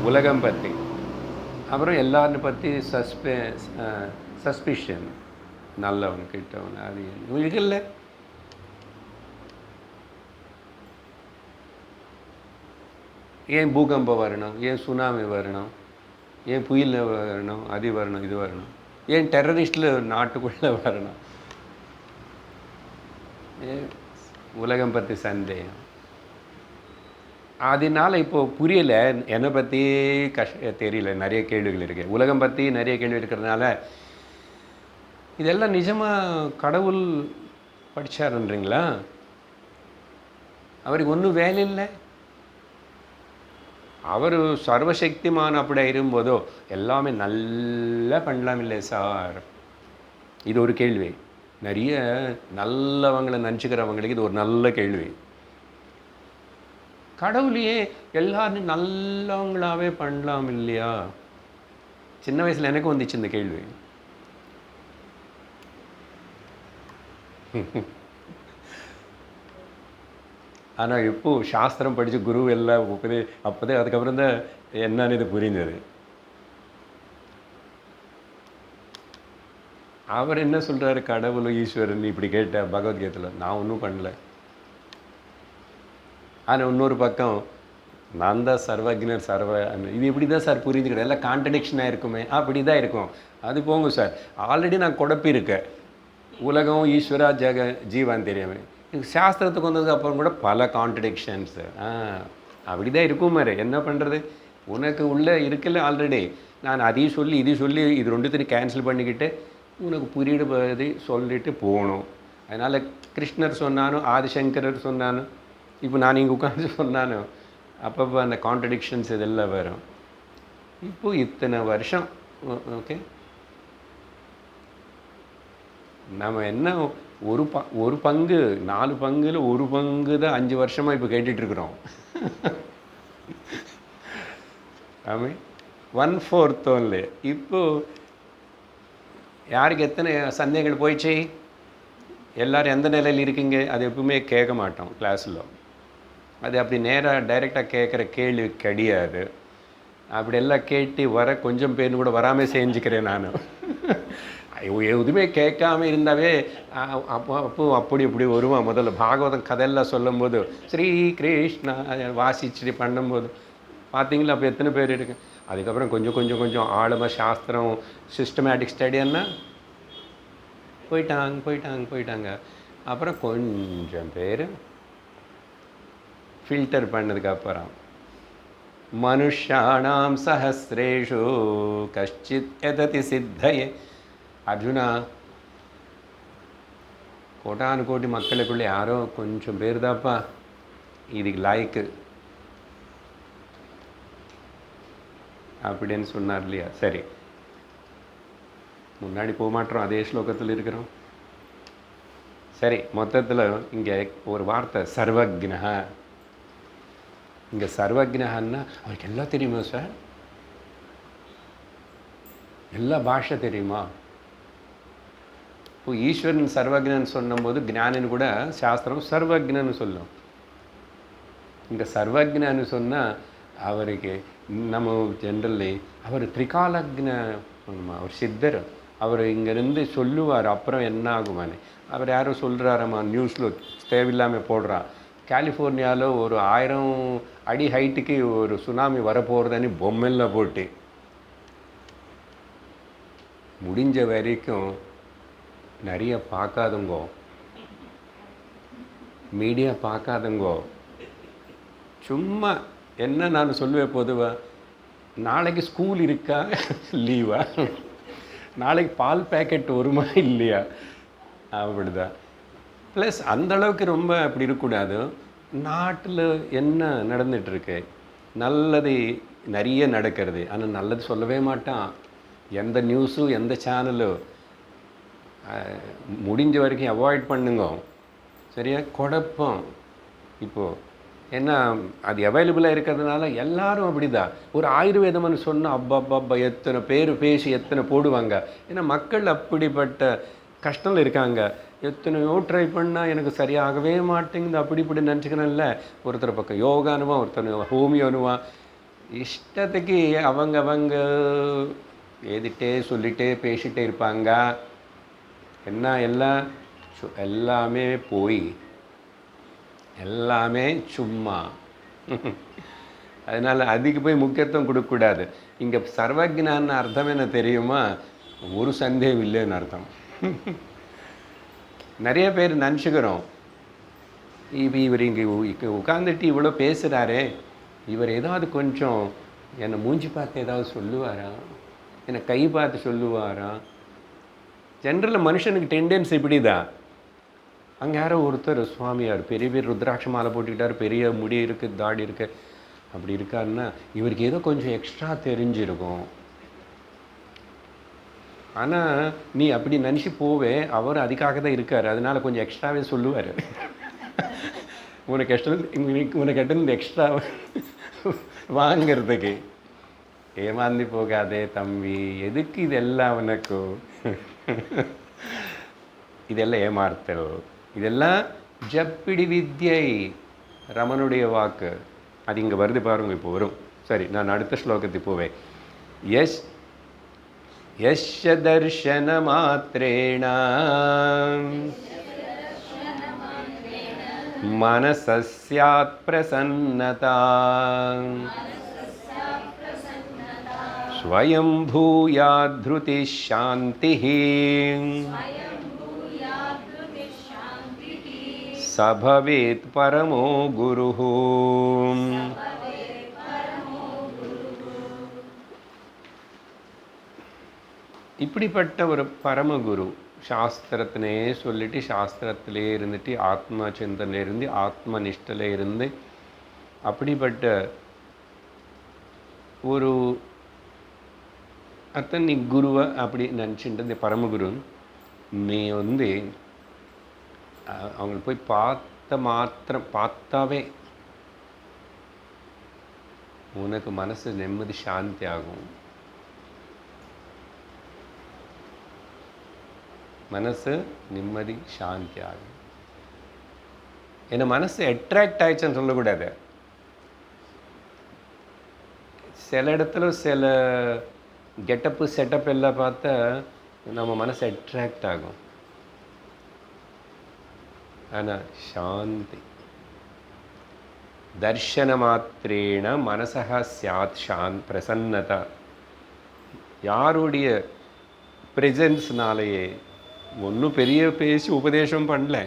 உலகம் பற்றி. அப்புறம் எல்லாரும் பற்றி சஸ்பிஷன், நல்லவன் கிட்டவன், அது இவங்களுக்கு இல்லை. ஏன் பூகம்பம் வரணும், ஏன் சுனாமி வரணும், ஏன் புயல் வரணும், அது வரணும், இது வரணும், ஏன் டெரரிஸ்டில் நாட்டுக்குள்ளே வரணும், ஏன் உலகம் பற்றி சந்தேகம். அதனால் இப்போது புரியலை, என்னை பற்றி தெரியல, நிறைய கேள்விகள் இருக்குது, உலகம் பற்றி நிறைய கேள்வி இருக்கிறதுனால இதெல்லாம் நிஜமாக கடவுள் படித்தாருன்றீங்களா? அவருக்கு ஒன்றும் வேலை இல்லை, அவர் சர்வசக்திமான் அப்படியே இருக்கும்போதோ எல்லாமே நல்லா பண்ணலாம் இல்லை சார்? இது ஒரு கேள்வி. நிறைய நல்லவங்களை நினச்சிக்கிறவங்களுக்கு இது ஒரு நல்ல கேள்வி. கடவுளையே எல்லாரும் நல்லவங்களாகவே பண்ணலாம் இல்லையா? சின்ன வயசில் எனக்கு வந்துச்சு இந்த கேள்வி. ஆனால் இப்போது சாஸ்திரம் படித்து குரு எல்லாம் அப்போதே அதுக்கப்புறம் தான் என்னன்னு இது புரிஞ்சது. அவர் என்ன சொல்கிறாரு, கடவுள் ஈஸ்வரன் இப்படி கேட்ட பகவத்கீதையில் நான் ஒன்றும் பண்ணல. ஆனால் இன்னொரு பக்கம் நான் தான் சர்வஜ்ஞர் இது இப்படி தான் சார் புரிஞ்சுக்கிறேன், எல்லாம் கான்ட்ரடிக்ஷனாக இருக்குமே. அப்படி தான் இருக்கும். அது போங்க சார், ஆல்ரெடி நான் குழப்பியிருக்கேன், உலகம் ஈஸ்வரா ஜீவான் தெரியாமல். சாஸ்திரத்துக்கு வந்ததுக்கு அப்புறம் கூட பல கான்ட்ரடிக்ஷன்ஸு. அப்படி தான் இருக்கும் மாதிரி, என்ன பண்ணுறது, உனக்கு உள்ளே இருக்குல்ல ஆல்ரெடி. நான் அதையும் சொல்லி இதையும் சொல்லி இது ரெண்டுத்தையும் கேன்சல் பண்ணிக்கிட்டு உனக்கு புரியுது சொல்லிட்டு போகணும். அதனால் கிருஷ்ணர் சொன்னாலும் ஆதிசங்கரர் சொன்னாலும் இப்போ நான் இங்கே உட்காந்து சொன்னாலும் அப்பப்போ அந்த கான்ட்ரடிக்ஷன்ஸ் இதெல்லாம் வரும். இப்போது இத்தனை வருஷம் ஓகே, நம்ம என்ன ஒரு பங்கு 4 பங்குல ஒரு பங்கு தான் 5 வருஷமாக இப்போ கேட்டுட்ருக்குறோம். ஆமே 1/4 ஒன்லி. இப்போது யாருக்கு எத்தனை சந்தேகங்கள் போயிடுச்சு, எல்லோரும் எந்த நிலையில் இருக்கீங்க, அது எப்பவுமே கேட்க மாட்டோம் கிளாஸில். அது அப்படி நேராக டைரெக்டாக கேட்குற கேள்வி கிடையாது. அப்படியெல்லாம் கேட்டு கொஞ்சம் பேர் கூட வராமல் செஞ்சுக்கிறேன் நான். எதுவுமே கேட்காம இருந்தாவே அப்படி இப்படி வருவான். முதல்ல பாகவதம் கதையெல்லாம் சொல்லும்போது ஸ்ரீ கிருஷ்ணா வாசிச்சு பண்ணும்போது பார்த்தீங்களா அப்போ எத்தனை பேர் இருக்கு. அதுக்கப்புறம் கொஞ்சம் ஆழமாக சாஸ்திரம் சிஸ்டமேட்டிக் ஸ்டடின்னா போயிட்டாங்க. அப்புறம் கொஞ்சம் பேர் ஃபில்டர் பண்ணதுக்கப்புறம் மனுஷானாம் சஹஸ்ரேஷு கஷ்டித் எததி சித்தயே. அர்ஜுனா, கோட்டானு கோட்டி மக்களுக்குள்ளே யாரோ கொஞ்சம் பேர் தான்ப்பா இதுக்கு லாய்க்கு அப்படின்னு சொன்னார் இல்லையா? சரி, முன்னாடி போக மாட்டோம், அதே ஸ்லோகத்தில் இருக்கிறோம். சரி, மொத்தத்தில் இங்கே ஒரு வார்த்தை சர்வக்ஞ. இங்கே சர்வக்ஞன்னா அவருக்கு எல்லாம் தெரியுமா சார்? எல்லா பாஷை தெரியுமா? இப்போ ஈஸ்வரன் சர்வஜ்னன் சொன்னபோது ஞானின்னு கூட சாஸ்திரம் சர்வஜ்னன்னு சொல்லும். இங்கே சர்வஜ்னன்னு சொன்னால் அவருக்கு நம்ம ஜென்ரலி அவர் திரிகாலக்ன அவர் சித்தர். அவர் இங்கேருந்து சொல்லுவார் அப்புறம் என்ன ஆகுமான்னு. அவர் யாரும் சொல்கிறாரம்மா நியூஸில் தேவையில்லாமல் போடுறான், கலிஃபோர்னியாவில் ஒரு 1000 அடி ஹைட்டுக்கு ஒரு சுனாமி வரப்போகிறதுன்னு பொம்மையில் போட்டு. முடிஞ்ச வரைக்கும் நிறைய பார்க்காதுங்கோ, மீடியா பார்க்காதுங்கோ. சும்மா என்ன நான் சொல்லுவேன் பொதுவாக, நாளைக்கு ஸ்கூல் இருக்கா லீவா, நாளைக்கு பால் பேக்கெட் வருமா இல்லையா, அப்படிதான். ப்ளஸ் அந்தளவுக்கு ரொம்ப அப்படி இருக்கக்கூடாது. நாட்டில் என்ன நடந்துகிட்ருக்கு, நல்லது நிறைய நடக்கிறது, ஆனால் நல்லது சொல்லவே மாட்டான். எந்த நியூஸும் எந்த சேனலும் முடிஞ்ச வரைக்கும் அவாய்ட் பண்ணுங்க. சரியா? குழப்பம் இப்போது ஏன்னா அது அவைலபிளாக இருக்கிறதுனால எல்லாரும் அப்படி தான். ஒரு ஆயுர்வேதம்னு சொன்னால் அப்பா எத்தனை பேர் பேசி எத்தனை போடுவாங்க. ஏன்னா மக்கள் அப்படிப்பட்ட கஷ்டங்கள் இருக்காங்க. எத்தனையோ ட்ரை பண்ணால் எனக்கு சரியாகவே மாட்டேங்குது அப்படி இப்படி நினச்சிக்கிறேன்ல. ஒருத்தர் பக்கம் யோகானுவா, ஒருத்தர் ஹோமியோனுவா, இஷ்டத்துக்கு அவங்க எழுதிட்டே சொல்லிகிட்டே பேசிகிட்டே இருப்பாங்க. என்ன எல்லாமே போய் எல்லாமே சும்மா. அதனால் அதுக்கு போய் முக்கியத்துவம் கொடுக்கக்கூடாது. இங்கே சர்வஜ்ஞான அர்த்தம் என்ன தெரியுமா? ஒரு சந்தேகம் இல்லைன்னு அர்த்தம். நிறைய பேர் நினச்சிக்கிறோம், இவர் இங்கே உட்காந்துட்டு இவ்வளோ பேசுகிறாரே, இவர் ஏதாவது கொஞ்சம் என்னை மூஞ்சி பார்த்து ஏதாவது சொல்லுவாரா, என்னை கை பார்த்து சொல்லுவாரா? ஜென்ரலில் மனுஷனுக்கு டெண்டன்ஸ் இப்படி தான். அங்கே யாரோ ஒருத்தர் சுவாமியார் பெரிய ருத்ராட்ச மாலை போட்டுக்கிட்டார், பெரிய முடி இருக்குது, தாடி இருக்குது, அப்படி இருக்காருன்னா இவருக்கு ஏதோ கொஞ்சம் எக்ஸ்ட்ரா தெரிஞ்சிருக்கும். ஆனால் நீ அப்படி நினச்சி போவே, அவர் அதுக்காக தான் இருக்கார், அதனால கொஞ்சம் எக்ஸ்ட்ராவே சொல்லுவார். உனக்கு எட்டு எக்ஸ்ட்ரா வாங்கிறதுக்கு. ஏமாந்து போகாதே தம்பி, எதுக்கு இதெல்லாம் உனக்கு? இதெல்லாம் ஏமாறுத்தல், இதெல்லாம் ஜப்பிடி வித்யை. ரமனுடைய வாக்கு அது இங்கே வருது பாருங்க, இப்போ வரும். சரி, நான் அடுத்த ஸ்லோகத்துக்கு போவேன். யஸ்ய தர்ஷன மாத்ரேண மனசஸ்யாத் பிரசன்னதா ஸ்வயம் பூயாத் த்ருதி சாந்திஹ स भवेत् परमो गुरुः. இப்படிப்பட்ட ஒரு பரமகுரு சாஸ்திரத்தினே சொல்லிட்டு, சாஸ்திரத்திலே இருந்துட்டு, ஆத்ம சிந்தனை இருந்து, ஆத்ம நிஷ்டலே இருந்து, அப்படிப்பட்ட ஒரு அர்த்தம் நீ குருவை அப்படி நினச்சிட்டு இந்த பரமகுரு நீ அவங்களை போய் பார்த்தாவே உனக்கு மனசு நிம்மதி சாந்தி ஆகும். மனசு நிம்மதி சாந்தி ஆகும். ஏன்னா மனசு அட்ராக்ட் ஆயிடுச்சுன்னு சொல்லக்கூடாது. சில இடத்துல சில கெட்டப்பு செட்டப் எல்லாம் பார்த்தா நம்ம மனசு அட்ராக்ட் ஆகும். ஆனால் சாந்தி தர்ஷன மாத்திரேன மனசா சாத் பிரசன்னதா. யாருடைய ப்ரெசன்ஸ்னாலேயே, ஒன்றும் பெரிய பேசி உபதேசம் பண்ணல,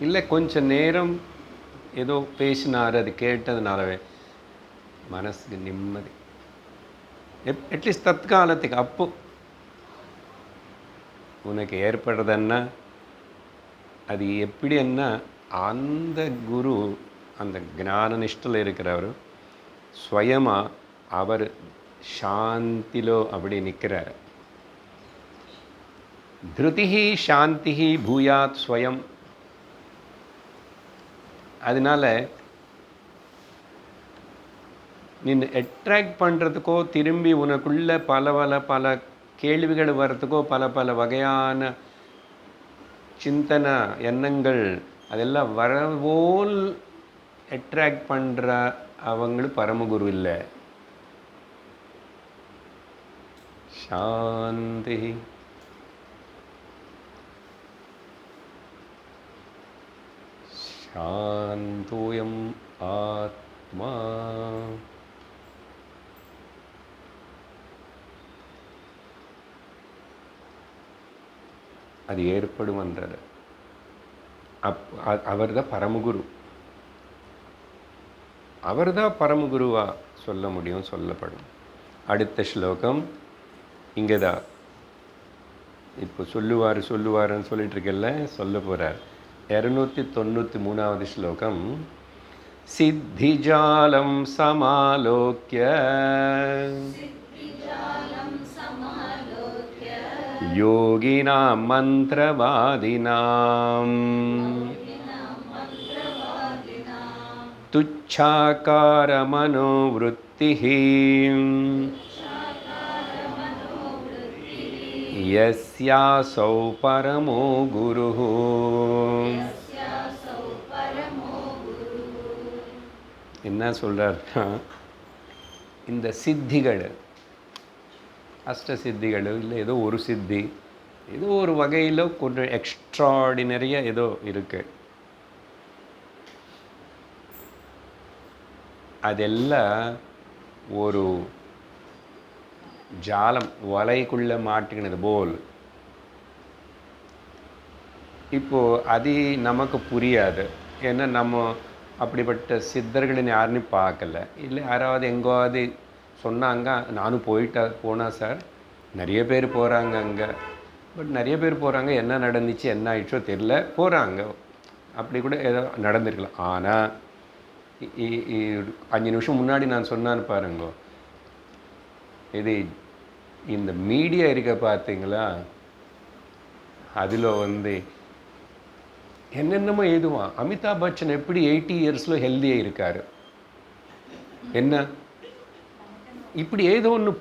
இல்லை கொஞ்சம் நேரம் ஏதோ பேசினார், அது கேட்டதுனாலவே மனசுக்கு நிம்மதி. அட்லீஸ்ட் தற்காலத்துக்கு அப்போ உனக்கு ஏற்படுறதுன்னா அது எப்படி என்ன, அந்த குரு அந்த ஞான நிஷ்டில் இருக்கிறவர் ஸ்வயமாக அவர் சாந்திலோ அப்படி நிற்கிறார். திருதிஹி சாந்திஹி பூயாத் ஸ்வயம். அதனால நீ அட்ராக்ட் பண்ணுறதுக்கோ, திரும்பி உனக்குள்ள பல கேள்விகள் வர்றதுக்கோ பல பல வகையான சிந்தனை எண்ணங்கள் அதெல்லாம் வரவோல் அட்ராக்ட் பண்ணுற அவங்களும் பரமகுரு இல்லை. சாந்தி. சாந்தோயம் ஆத்மா. அது ஏற்படும் என்றது. அவர் தான் பரமகுரு. அவர் தான் பரமகுருவா சொல்ல முடியும், சொல்லப்படும். அடுத்த ஸ்லோகம் இங்கே தான். இப்போ சொல்லுவாருன்னு சொல்லிட்டு இருக்கல, சொல்ல போகிறார். 293வது ஸ்லோகம். சித்திஜாலம் சமாலோக்ய யோகினாம் மந்திரவாதினாம் துச்சாகார மனோவృத்திஹ யஸ்யாசௌ பரமோ குருஹ. என்ன சொல்றாருன்னா, இந்த சித்திகள், அஷ்ட சித்திகள் இல்லை, ஏதோ ஒரு சித்தி, ஏதோ ஒரு வகையில் கொஞ்சம் எக்ஸ்ட்ராடினரியாக ஏதோ இருக்கு. அதெல்லாம் ஒரு ஜாலம், வலைக்குள்ளே மாட்டிக்கினது போல். இப்போது அது நமக்கு புரியாது. ஏன்னா நம்ம அப்படிப்பட்ட சித்தர்களின் யாருன்னு பார்க்கல. இல்லை யாராவது எங்கேயாவது சொன்னாங்க, நானும் போனால் சார், நிறைய பேர் போகிறாங்க அங்கே. பட் நிறைய பேர் போகிறாங்க, என்ன நடந்துச்சு என்ன ஆயிடுச்சோ தெரியல, போகிறாங்க. அப்படி கூட ஏதோ நடந்திருக்கலாம். ஆனால் 5 நிமிஷம் முன்னாடி நான் சொன்னான்னு பாருங்க, இது இந்த மீடியா இருக்க பார்த்தீங்களா, அதில் என்னென்னமோ எழுதுவான். அமிதாப் பச்சன் எப்படி 80 இயர்ஸில் ஹெல்த்தியாக இருக்கார், என்ன இப்படி ஏதோ ஒன்று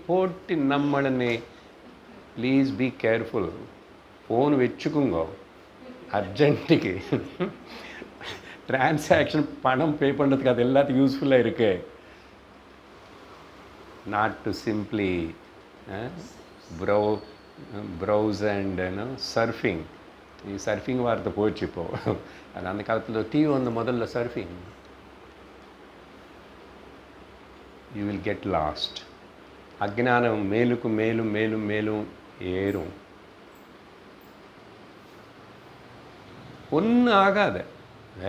போட்டு நம்மளனே. Please be careful. ஃபோன் வச்சுக்குங்க, அர்ஜென்ட்டுக்கு டிரான்சாக்ஷன் பணம் பே பண்ணுறதுக்கு அது எல்லாத்துக்கும் யூஸ்ஃபுல்லாக இருக்கு. Not to simply browse and surfing. Surfing வார்த்தை போயிடுச்சு இப்போது. அது அந்த காலத்தில் டிவி முதல்ல surfing. You will get lost. அஜ்ஞானம் மேலுக்கும் மேலும் மேலும் மேலும் ஏறும். ஒன்றும் ஆகாது.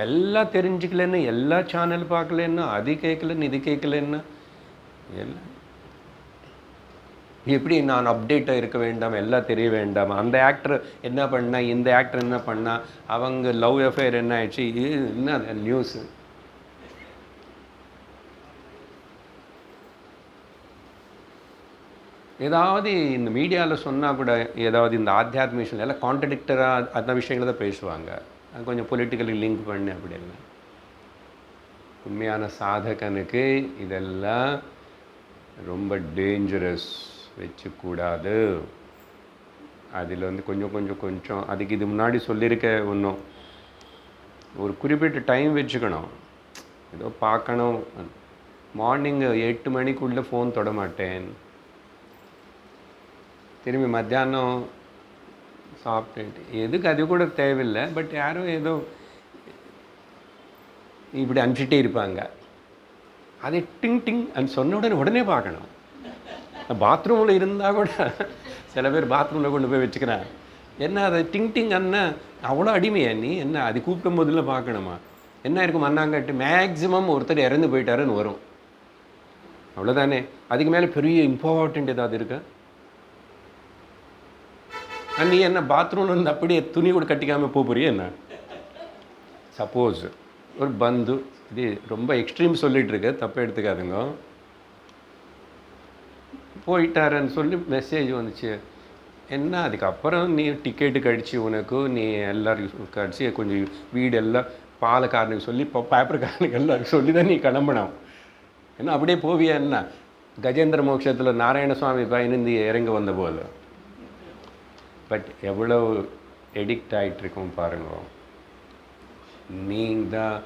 எல்லாம் தெரிஞ்சுக்கலன்னு, எல்லா சேனல் பார்க்கலன்னா, அது கேட்கலன்னு, இது கேட்கலன்னா, எல்லாம் எப்படி நான் அப்டேட்டாக இருக்க வேண்டாம், எல்லாம் தெரிய வேண்டாம். அந்த ஆக்டர் என்ன பண்ணா, இந்த ஆக்டர் என்ன பண்ணா, அவங்க லவ் அஃபேர் என்ன ஆயிடுச்சு, இது என்ன நியூஸு. ஏதாவது இந்த மீடியாவில் சொன்னால் கூட, ஏதாவது இந்த ஆத்தியாத்ம விஷயம் எல்லாம் கான்ட்ரடிக்டராக அந்த விஷயங்களை தான் பேசுவாங்க. அது கொஞ்சம் பொலிட்டிக்கலி லிங்க் பண்ணி அப்படி இல்லை. உண்மையான சாதகனுக்கு இதெல்லாம் ரொம்ப டேஞ்சரஸ், வச்சுக்கூடாது. அதில் கொஞ்சம் அதுக்கு இது முன்னாடி சொல்லியிருக்க, ஒன்றும் ஒரு குறிப்பிட்ட டைம் வச்சுக்கணும். ஏதோ பார்க்கணும். மார்னிங் 8 மணிக்குள்ளே ஃபோன் தொட மாட்டேன். திரும்பி மத்தியானம் சாப்பிட்டுட்டு, எதுக்கு அது கூட தேவையில்லை. பட் யாரும் ஏதோ இப்படி அனுப்பிச்சிட்டே இருப்பாங்க. அதை டிங் டிங் அன்னு சொன்ன உடனே பார்க்கணும். பாத்ரூமில் இருந்தால் கூட சில பேர் பாத்ரூமில் கொண்டு போய் வச்சுக்கிறேன். என்ன அதை டிங் டிங் அண்ணா அவ்வளோ அடிமையா நீ? என்ன அது கூப்பிடும் போதில் பார்க்கணுமா? என்ன இருக்கும் அண்ணாங்கட்டு மேக்ஸிமம் ஒருத்தர் இறந்து போயிட்டாருன்னு வரும், அவ்வளோதானே. அதுக்கு மேலே பெரிய இம்பார்ட்டண்ட் ஏதாவது இருக்கு? நீ என்ன பாத்ரூமில் இருந்து அப்படியே துணி கூட கட்டிக்காமல் போறிய என்ன? சப்போஸ் ஒரு பந்து, இது ரொம்ப எக்ஸ்ட்ரீம் சொல்லிகிட்டு இருக்கு, தப்பை எடுத்துக்காதுங்க, போயிட்டாருன்னு சொல்லி மெசேஜ் வந்துச்சு. என்ன அதுக்கப்புறம் நீ டிக்கெட்டு கடிச்சு, உனக்கு நீ எல்லோரும் கடிச்சு கொஞ்சம் வீடெல்லாம் பாலக்காரனுக்கு சொல்லி, பேப்பர்காரனுக்கு எல்லாருக்கும் சொல்லி தான் நீ கிளம்பணும். ஏன்னா அப்படியே போவியா என்ன? கஜேந்திர மோட்சத்தில் நாராயண சுவாமி பயணிந்து இறங்க வந்த போது. பட் எவ்வளோ எடிக்ட் ஆகிட்டுருக்கோம் பாருங்க. நீங்கள் தான்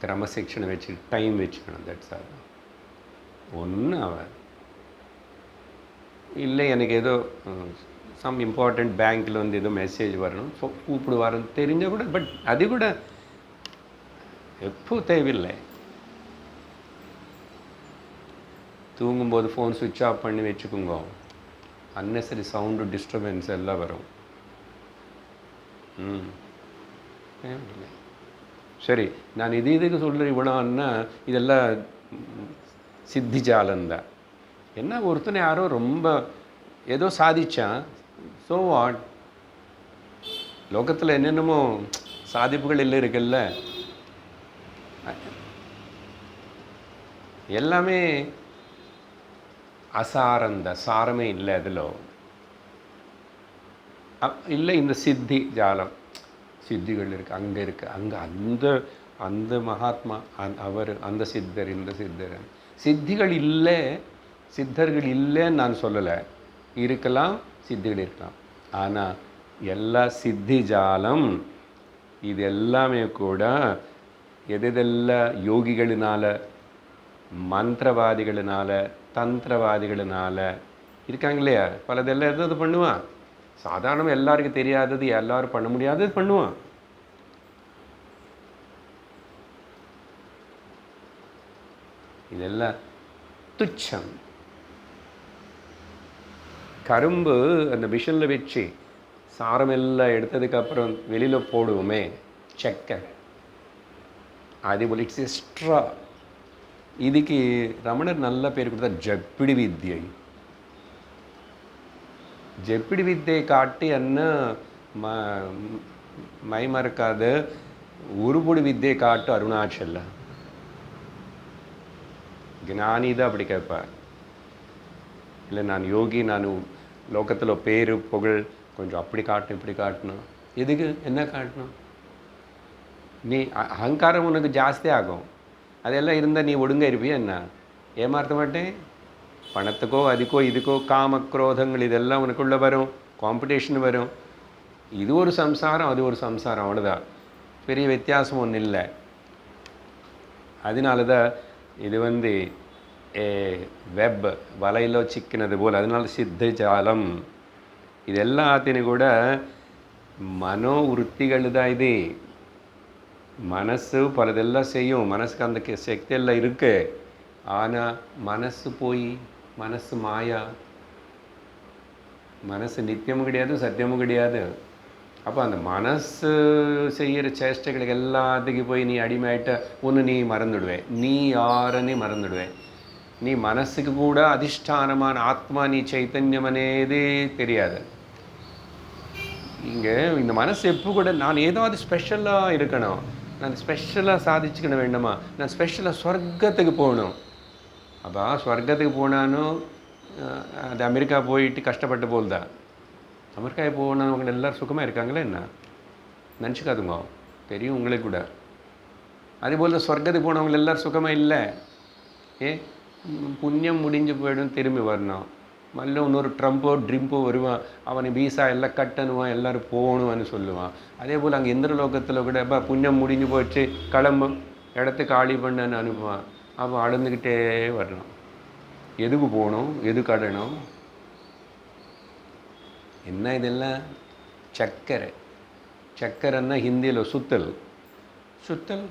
கிரமசிக்ஷனை வச்சு டைம் வச்சுக்கணும். That's all. ஒன்றும் ஆகாது. இல்லை எனக்கு ஏதோ சம் இம்பார்ட்டண்ட் பேங்க்கில் வந்து ஏதோ மெசேஜ் வரணும், ஸோ கூப்பிடுவாருன்னு தெரிஞ்சால் கூட, பட் அது கூட எப்போ தேவையில்லை. தூங்கும்போது ஃபோன் சுவிட்ச் ஆஃப் பண்ணி வச்சுக்கோங்க. அன்னெசரி சவுண்டு டிஸ்டர்பன்ஸ் எல்லாம் வரும். சரி, நான் இதுக்கு சொல்கிற இவ்வளோன்னா இதெல்லாம் சித்தி ஜாலந்தான். என்ன ஒருத்தனை யாரோ ரொம்ப ஏதோ சாதிச்சான், ஸோ வாட்? லோகத்தில் என்னென்னமோ சாதிப்புகள் இல்லை இருக்குல்ல. எல்லாமே அசாரந்த சாரமே இல்லை அதில். இல்லை இந்த சித்தி ஜாலம், சித்திகள் இருக்குது, அங்கே இருக்குது, அங்கே அந்த அந்த மகாத்மா அவர், அந்த சித்தர், இந்த சித்தர். சித்திகள் இல்லை, சித்தர்கள் இல்லைன்னு நான் சொல்லலை. இருக்கலாம், சித்திகள் இருக்கலாம். ஆனால் எல்லா சித்தி ஜாலம் இது எல்லாமே கூட எதெல்லாம் யோகிகளினால, மந்திரவாதிகளினால, தந்திரவாதிகளினால இருக்காங்க இல்லையா, பலதெல்லாம் எதாவது பண்ணுவான். சாதாரணமாக எல்லாருக்கும் தெரியாதது, எல்லாரும் பண்ண முடியாதது பண்ணுவான். இதெல்லாம் துச்சம். கரும்பு அந்த மிஷினில் வச்சு சாரமெல்லாம் எடுத்ததுக்கப்புறம் வெளியில் போடுவோமே சக்கரை, அதேபோல் இட்ஸ் எக்ஸ்ட்ரா. இதுக்கு ரமணர் நல்ல பேர் கொடுத்தா ஜப்பிடி வித்யை. ஜப்பிடி வித்தியை காட்டி என்ன மை மறக்காத உருபுடி வித்தியை காட்டு அருணாச்சல. ஞானி தான் அப்படி கேட்பார். இல்லை நான் யோகி, நான் லோகத்தில் பேரு புகழ் கொஞ்சம் அப்படி காட்டணும், இப்படி காட்டணும். எதுக்கு? என்ன காட்டணும்? நீ அகங்காரம் உனக்கு ஜாஸ்தி ஆகும். அதெல்லாம் இருந்தால் நீ ஒழுங்க இருப்பியா என்ன? ஏமாற்ற மாட்டேன். பணத்துக்கோ அதுக்கோ இதுக்கோ காம குரோதங்கள் இதெல்லாம் உனக்குள்ளே வரும், காம்படிஷன் வரும். இது ஒரு சம்சாரம், அது ஒரு சம்சாரம், அவ்வளோதான். பெரிய வித்தியாசம் ஒன்றும் இல்லை. அதனால தான் இது வந்து வெப் வலையிலோ சிக்கினது போல். அதனால சித்த ஜாலம் இது எல்லாத்தையும் கூட மனோ விருத்திகள் தான். இது மனசு பலதெல்லாம் செய்யும், மனசுக்கு அந்த சக்தி எல்லாம் இருக்கு. ஆனால் மனசு போய், மனசு மாயா, மனசு நித்தியமும் கிடையாது, சத்தியமும் கிடையாது. அப்போ அந்த மனசு செய்கிற சேஷ்டைகளுக்கு எல்லாத்துக்கும் போய் நீ அடிமையாயிட்ட ஒன்று நீ மறந்துடுவேன். நீ யாருன்னு மறந்துடுவேன். நீ மனசுக்கு கூட அதிஷ்டானமான ஆத்மா, நீ சைத்தன்யம் அனேதே தெரியாது. இங்கே இந்த மனசு எப்போ கூட நான் ஏதாவது ஸ்பெஷலாக இருக்கணும், நான் ஸ்பெஷலாக சாதிச்சுக்கணும் வேண்டுமா, நான் ஸ்பெஷலாக சொர்க்கத்துக்கு போகணும். அப்போ சொர்க்கத்துக்கு போனாலும் அது அமெரிக்கா போயிட்டு கஷ்டப்பட்டு போல் தான். அமெரிக்காவுக்கு போனவங்க எல்லோரும் சுகமாக இருக்காங்களே என்ன நினச்சிக்காதுங்க, தெரியும் உங்களுக்கு கூட. அதேபோல் தான் சொர்க்கத்துக்கு போனவங்க எல்லோரும் சுகமாக இல்லை. புண்ணியம் முடிஞ்சு போயிடும், திரும்பி வரணும். மல்ல இன்னொரு ட்ரம்போ ட்ரிம்போ வருவான், அவனை வீசா எல்லாம் கட்டணுவான், எல்லோரும் போகணுவான்னு சொல்லுவான். அதே போல் அங்கே இந்திர லோகத்தில் கூட புண்ணியம் முடிஞ்சு போச்சு, கிளம்பும், இடத்துக்கு காலி பண்ணன்னு அனுப்புவான். அவன் அழுந்துக்கிட்டே வரணும். எதுக்கு போகணும், எதுக்கு அடணும்? என்ன இதெல்லாம்? சக்கரை. சக்கரைன்னா ஹிந்தியில் சுத்தல். சுத்தல்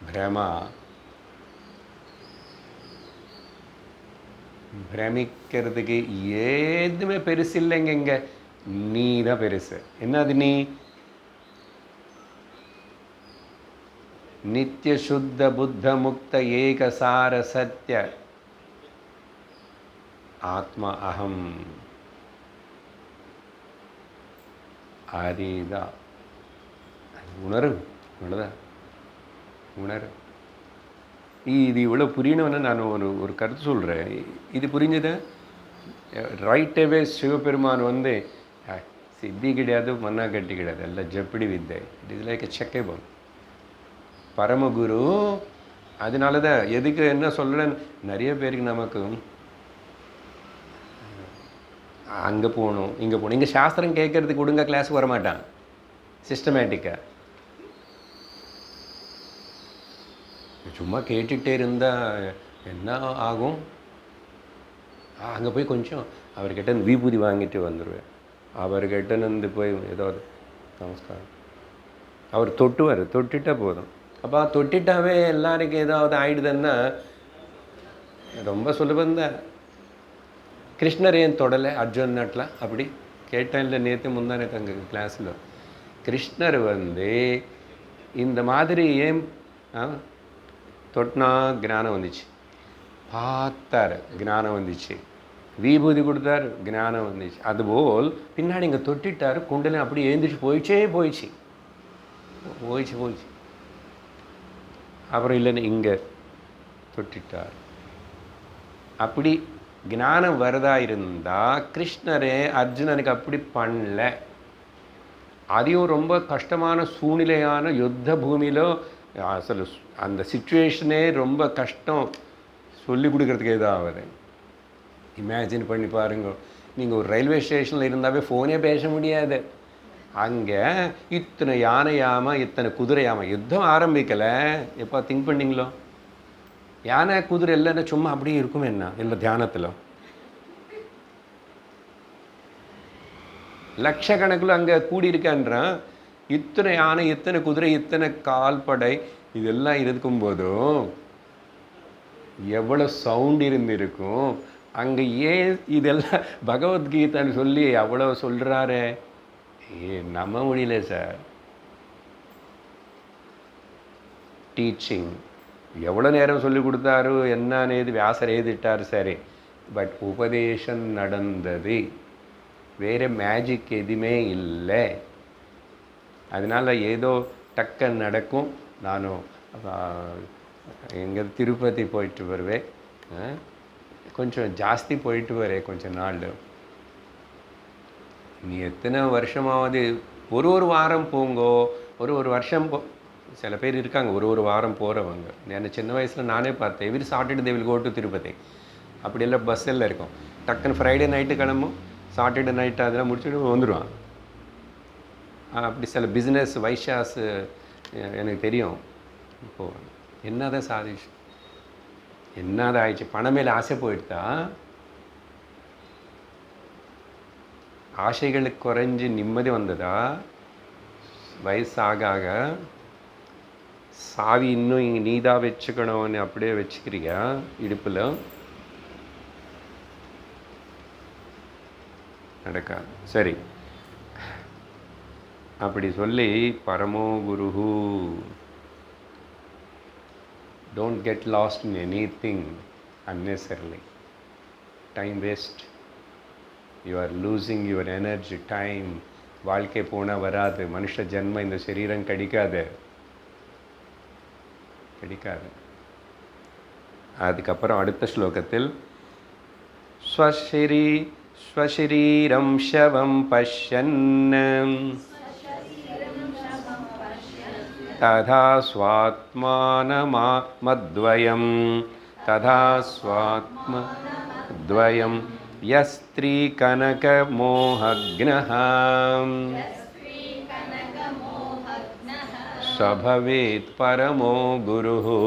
பிரமா. பிரமிக்கிறதுக்கு ஏதுமே பெருசு இல்லைங்க. இங்கே நீ தான் பெருசு. என்னது நீ? நித்திய சுத்த புத்த முக்த ஏகசார சத்ய ஆத்மா அகம். அதுதான் உணரு. அவ்வளோதான் உணரு. இது இவ்வளோ புரியணும்னு நான் ஒரு கருத்து சொல்கிறேன். இது புரிஞ்சதை ரைட்டவே சிவபெருமான் வந்து சித்தி கிடையாது, மன்னா கட்டி கிடையாது, எல்லாம் ஜப்பிடி வித்தை. It is like a checkable. பரமகுரு அதனால தான் எதுக்கு என்ன சொல்கிறேன், நிறைய பேருக்கு நமக்கு அங்கே போகணும் இங்கே போகணும், இங்கே சாஸ்திரம் கேட்கறதுக்கு ஒழுங்கா கிளாஸுக்கு வரமாட்டான் சிஸ்டமேட்டிக்காக. சும்மா கேட்டுகிட்டே இருந்தால் என்ன ஆகும்? அங்கே போய் கொஞ்சம் அவர்கிட்ட விபூதி வாங்கிட்டு வந்துடுவேன். அவர்கிட்ட இருந்து போய் ஏதாவது நமஸ்காரம் அவர் தொட்டுவார், தொட்டுட்டா போதும். அப்போ தொட்டிட்டாவே எல்லாருக்கும் ஏதாவது ஆயிடுதுன்னா ரொம்ப சுலபந்தான். கிருஷ்ணர் ஏன் தொடலை அர்ஜுன் நாட்டில்? அப்படி கேட்டேன் இல்லை, நேற்று முந்தானே தங்க கிளாஸில் கிருஷ்ணர் இந்த மாதிரி ஏன் தொட்டினா ஞானம் வந்துச்சு, பார்த்தார் ஞானம் வந்துச்சு, விபூதி கொடுத்தார் ஞானம் வந்துச்சு. அதுபோல் பின்னாடி இங்கே தொட்டிட்டார், குண்டலம் அப்படி எழுந்திரிச்சு போயிடுச்சு. அப்புறம் இல்லைன்னு இங்கே தொட்டிட்டார். அப்படி ஞானம் வரதா இருந்தால் கிருஷ்ணரே அர்ஜுனனுக்கு அப்படி பண்ணல. அதையும் ரொம்ப கஷ்டமான சூழ்நிலையான யுத்த பூமியில அசல் அந்த சிச்சுவேஷனே ரொம்ப கஷ்டம் சொல்லி கொடுக்கறதுக்கு எதாவது ஆகுது. இமேஜின் பண்ணி பாருங்க, நீங்கள் ஒரு ரயில்வே ஸ்டேஷனில் இருந்தாவே ஃபோனே பேச முடியாது. அங்கே இத்தனை யானையாம இத்தனை குதிரையாம யுத்தம் ஆரம்பிக்கலை. எப்போ திங்க் பண்ணிங்களோ? யானை குதிரை இல்லைன்னா சும்மா அப்படியே இருக்கும் என்ன இல்லை தியானத்தில் லட்சக்கணக்கில் அங்கே கூடியிருக்கான்றான். இத்தனை யானை இத்தனை குதிரை இத்தனை கால்படை இதெல்லாம் இருக்கும்போதும் எவ்வளோ சவுண்ட் இருந்திருக்கும் அங்கே. ஏன் இதெல்லாம் பகவத்கீதைன்னு சொல்லி அவ்வளோ சொல்கிறாரே, நம்ம முடியல சார். டீச்சிங் எவ்வளோ நேரம் சொல்லி கொடுத்தாரு, என்னன்னு வியாசர் எழுதிட்டார் சரி, பட் உபதேசம் நடந்தது, வேறு மேஜிக் எதுவுமே இல்லை. அதனால் ஏதோ டக்குன்னு நடக்கும். நானும் எங்கே திருப்பதி போயிட்டு வருவேன், கொஞ்சம் ஜாஸ்தி போயிட்டு வரேன் கொஞ்ச நாள். நீ எத்தனை வருஷமாவது ஒரு வாரம் போங்கோ, ஒரு வருஷம் சில பேர் இருக்காங்க ஒரு வாரம் போகிறவங்க. நான் சின்ன வயசில் நானே பார்த்தேன். Every Saturday they will go to Tirupati. அப்படியெல்லாம் பஸ் எல்லாம் இருக்கும். டக்குன்னு ஃப்ரைடே நைட்டு கிளம்பும், சாட்டர்டே நைட்டு அதெல்லாம் முடிச்சுட்டு வந்துடுவான். அப்படி சில பிஸ்னஸ் வைஷாஸ் எனக்கு தெரியும். இப்போது என்னதான் சாதிச்சு என்னதான் ஆயிடுச்சு, பணம் மேலே ஆசை போயிடுதா, ஆசைகளுக்கு குறைஞ்சி நிம்மதி வந்ததா, வயசாக ஆக சாவி இன்னும் இங்கே நீதான் வச்சுக்கணும்னு அப்படியே வச்சுக்கிறியா இடுப்பில்? நடக்காது. சரி, அப்படி சொல்லி பரமோ குருஹு, don't get lost in anything unnecessarily. Time waste, you are losing your energy, time. வாழ்க்கை போனால் வராது, மனுஷ ஜென்மம் இந்த சரீரம் கிடைக்காது. அதுக்கப்புறம் அடுத்த ஸ்லோகத்தில் ஸ்வசரீரம் ஷவம் பஷ்யன் ததா ஸ்வாத்மானமத்வயம் யஸ்த்ரீ கனக மோஹக்னஹ சபவேத் பரமோ குருஹு.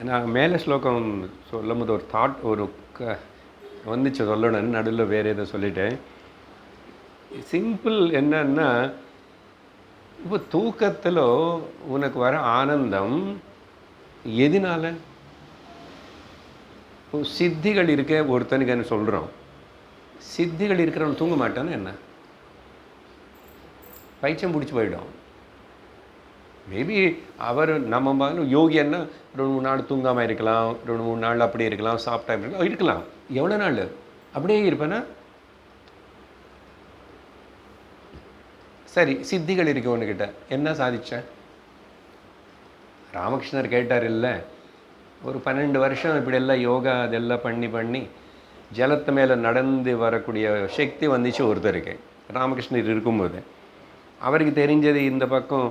நான் மேலே ஸ்லோகம் சொல்லும் போது ஒரு தாட் வந்துச்சு சொல்லணும்னு, நடுவில் வேறு எதை சொல்லிட்டேன். சிம்பிள் என்னன்னா, இப்போ தூக்கத்தில் உனக்கு வர ஆனந்தம் எதனால? சித்திகள் இருக்க ஒருத்தனுக்கு என்ன சொல்கிறோம், சித்திகள் இருக்கிறவன் தூங்க மாட்டான்னு என்ன பைச்சம் பிடிச்சி போயிடும். மேபி அவர் நம்ம யோகியன்னா 2-3 நாள் தூங்காமல் இருக்கலாம், 2-3 நாள் அப்படியே இருக்கலாம், சாப்பிட்டா இருக்கலாம். எவ்வளோ நாள் அப்படியே இருப்பேன்னா? சரி, சித்திகள் இருக்கு ஒன்றுக்கிட்ட, என்ன சாதிச்சேன்? ராமகிருஷ்ணர் கேட்டார் இல்லை, ஒரு 12 வருஷம் இப்படியெல்லாம் யோகா அதெல்லாம் பண்ணி ஜலத்து மேலே நடந்து வரக்கூடிய சக்தி வந்துச்சு ஒருத்தருக்கு, ராமகிருஷ்ணர் இருக்கும்போது. அவருக்கு தெரிஞ்சது இந்த பக்கம்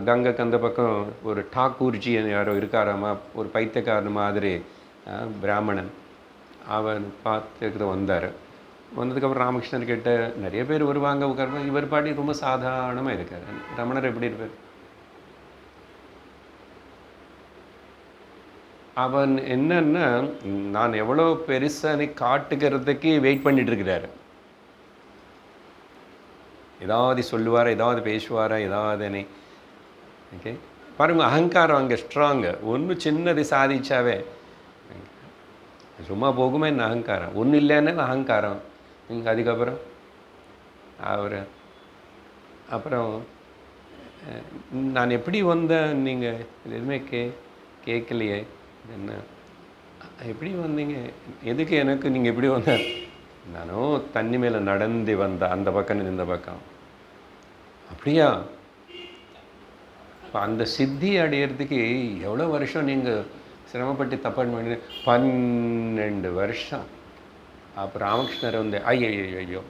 கங்கைக்கு அந்த பக்கம் ஒரு டாக்கூர்ஜி யாரோ இருக்காராமா, ஒரு பைத்தியக்காரன் மாதிரி பிராமணன். அவன் பார்த்துக்கிட்டு வந்தார். வந்ததுக்கப்புறம் ராமகிருஷ்ணர் கிட்ட நிறைய பேர் வருவாங்க உட்காருவாங்க. இவர் பாட்டி ரொம்ப சாதாரணமாக இருக்கார். ரமணர் எப்படி இருப்பார்? அவன் என்னன்னா, நான் எவ்வளோ பெருசானு காட்டுக்கிறதுக்கு வெயிட் பண்ணிட்டு இருக்கிறாரு. ஏதாவது சொல்லுவாரா, ஏதாவது பேசுவாரா, ஏதாவது ஓகே பாருங்க, அகங்காரம் அங்கே ஸ்ட்ராங்கு. ஒன்று சின்னது சாதிச்சாவே சும்மா போகுமே என்ன அகங்காரம். ஒன்றும் இல்லைன்னா அகங்காரம். நீங்கள் அதுக்கப்புறம் அவர் அப்புறம் நான் எப்படி வந்தேன், நீங்கள் எதுவுமே கேட்கலையே, என்ன எப்படி வந்தீங்க, எதுக்கு எனக்கு நீங்கள் எப்படி வந்த? நானும் தண்ணி மேலே நடந்து வந்தேன், அந்த பக்கம் இந்த பக்கம். அப்படியா? இப்போ அந்த சித்தி அடையிறதுக்கு எவ்வளோ வருஷம் நீங்கள் சிரமப்பட்டு தப்பான் பண்ணி? 12 வருஷம். அப்போ ராமகிருஷ்ணர் வந்து ஐயோ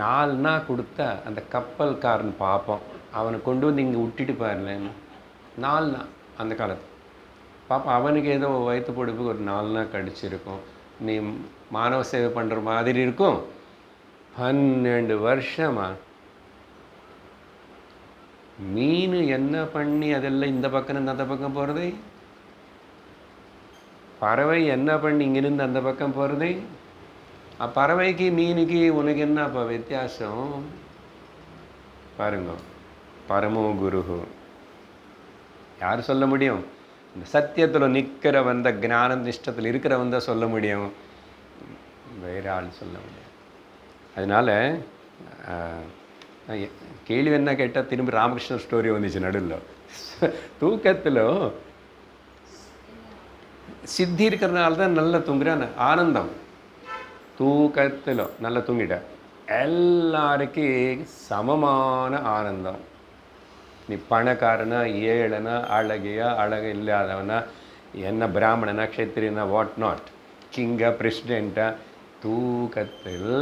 4 நாள் கொடுத்தா அந்த கப்பல்காரன் பார்ப்போம், அவனை கொண்டு வந்து இங்கே விட்டுட்டு பாருலன்னு. 4 நாள் அந்த காலத்து பாப்பா, அவனுக்கு ஏதோ வயிற்று பொடுப்பு ஒரு 4 நாள் கடிச்சிருக்கும். நீ மானவ சேவை பண்ணுற மாதிரி இருக்கும். 12 வருஷமா மீன் என்ன பண்ணி அதெல்லாம் இந்த பக்கம் இருந்து அந்த பக்கம் போகிறது, பறவை என்ன பண்ணி இங்கிருந்து அந்த பக்கம் போகிறது. பறவைக்கு மீனுக்கு உனக்கு என்னப்பா வித்தியாசம் பாருங்க. பரமோ குரு யார் சொல்ல முடியும்? இந்த சத்தியத்தில் நிற்கிற வந்த ஞான நிஷ்டத்தில் இருக்கிறவன் தான் சொல்ல முடியும், வேறு ஆள் சொல்ல முடியும். அதனால் கேள்வி என்ன கேட்டால் திரும்பி ராமகிருஷ்ணன் ஸ்டோரி வந்துச்சு நடுவில். தூக்கத்தில் சித்தி இருக்கிறதுனால தான் நல்லா தூங்குறான், ஆனந்தம். தூக்கத்தில் நல்லா தூங்கிட்ட எல்லாருக்கும் சமமான ஆனந்தம். நீ பணக்காரனா, ஏழனா, அழகையா, அழகு இல்லாதவனா, என்ன பிராமணனா, க்ஷத்திரியனா, வாட் நாட், கிங்கா, பிரசிடெண்ட்டா, தூக்கத்தில்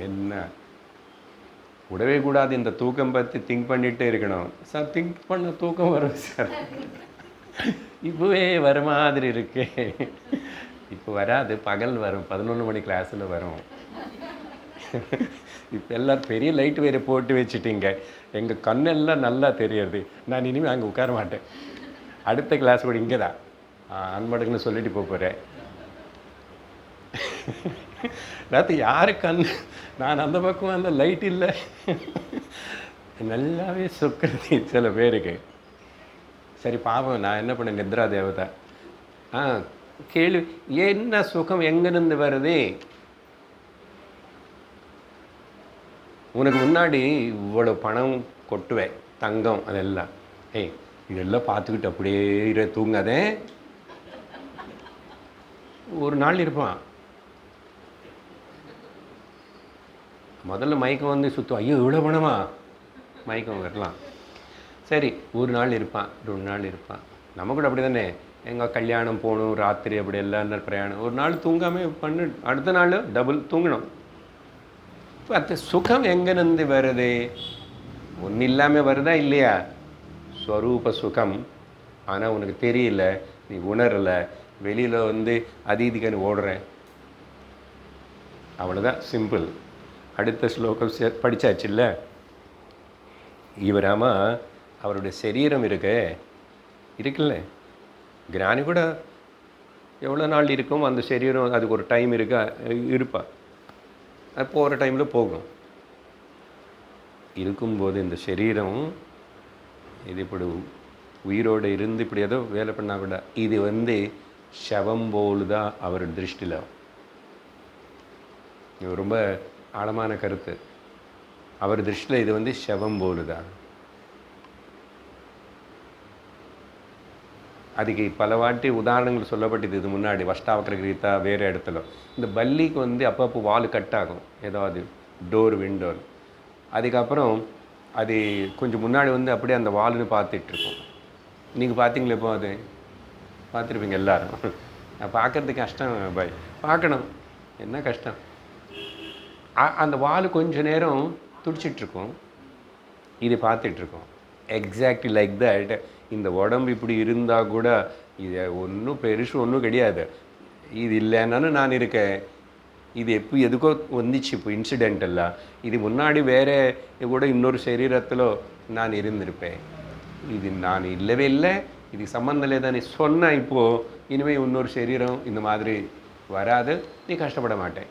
என்ன விடவே கூடாது. இந்த தூக்கம் பற்றி திங்க் பண்ணிகிட்டே இருக்கணும். சார் திங்க் பண்ண தூக்கம் வரும் சார், இப்போவே வர மாதிரி இருக்கு. இப்போ வராது, பகல் வரும், 11 மணி கிளாஸில் வரும். இப்போ எல்லாம் பெரிய லைட் வேறு போட்டு வச்சுட்டிங்க, எங்கள் கண்ணெல்லாம் நல்லா தெரியுது. நான் இனிமேல் அங்கே உட்கார மாட்டேன், அடுத்த கிளாஸ் கூட இங்கே தான் அன்படுக்குன்னு சொல்லிட்டு போகிறேன். ராத்து யாரு கண், நான் அந்த பக்கம் அந்த லைட் இல்லை. நல்லாவே சுக்கிறது சில பேருக்கு. சரி பாவம், நான் என்ன பண்ணேன், நித்ரா தேவதா. கேள்வி, என்ன சுகம் எங்கேருந்து வருது? உனக்கு முன்னாடி இவ்வளோ பணம் கொட்டுவேன், தங்கம், அதெல்லாம். இதெல்லாம் பார்த்துக்கிட்டு அப்படியே தூங்காதே. ஒரு நாள் இருப்பான், முதல்ல மயக்கம் வந்து சுத்தம், ஐயோ இவ்வளோ பணமா, மயக்கம் வரலாம். சரி, ஒரு நாள் இருப்பான், 2 நாள் இருப்பான். நம்ம கூட அப்படி தானே, எங்கள் கல்யாணம் போகணும், ராத்திரி அப்படி எல்லாம் பிரயாணம், ஒரு நாள் தூங்காமல் பண்ணு, அடுத்த நாள் டபுள் தூங்கணும். இப்போ அந்த சுகம் எங்கேருந்து வருது? ஒன்றும் இல்லாமல் வருதா இல்லையா? ஸ்வரூப சுகம். ஆனால் உனக்கு தெரியல, நீ உணரலை, வெளியில் வந்து அதீதிகன்னு ஓடுறேன். அவ்வளோதான், சிம்பிள். அடுத்த ஸ்லோகம் படித்தாச்சுல்ல. இவராமா அவருடைய சரீரம் இருக்குல்ல, ஞானி கூட எவ்வளோ நாள் இருக்கும் அந்த சரீரம், அதுக்கு ஒரு டைம் இருப்பா, அது போகிற டைமில் போகும். இருக்கும்போது இந்த சரீரம் இது இப்படி உயிரோடு இருந்து இப்படி ஏதோ வேலை பண்ணால் கூட இது வந்து சவம் போல் தான் அவர் திருஷ்டியில். இது ரொம்ப ஆழமான கருத்து. அவர் திருஷ்டியில் இது வந்து சவம் போல் தான். அதுக்கு பல வாட்டி உதாரணங்கள் சொல்லப்பட்டது இது முன்னாடி, வஷ்டாவக்கர கீதா வேறு இடத்துல. இந்த பல்லிக்கு வந்து அப்பப்போ வால் கட் ஆகும், ஏதாவது டோர் விண்டோர். அதுக்கப்புறம் அது கொஞ்சம் முன்னாடி வந்து அப்படியே அந்த வால்னு பார்த்துட்ருக்கோம். நீங்கள் பார்த்தீங்களே, இப்போ அது பார்த்துருப்பீங்க எல்லோரும். பார்க்குறதுக்கு கஷ்டம் பாய், பார்க்கணும், என்ன கஷ்டம். அந்த வால் கொஞ்ச நேரம் துடிச்சிட்ருக்கும், இது பார்த்துட்ருக்கோம். Exactly like that. இந்த உடம்பு இப்படி இருந்தால் கூட இது ஒன்றும் பெருசு ஒன்றும் கிடையாது, இது இல்லைன்னாலும் நான் இருக்கேன், இது எதுக்கோ வந்துச்சு இப்போ இன்சிடென்டெல்லாம், இது முன்னாடி வேறு கூட இன்னொரு சரீரத்தில் நான் இருந்திருப்பேன், இது நான் இல்லவே இல்லை, இது சம்மந்தம் இல்லை தானே சொன்னால் இப்போது இனிமேல் இன்னொரு சரீரம் இந்த மாதிரி வராது, நீ கஷ்டப்பட மாட்டேன்.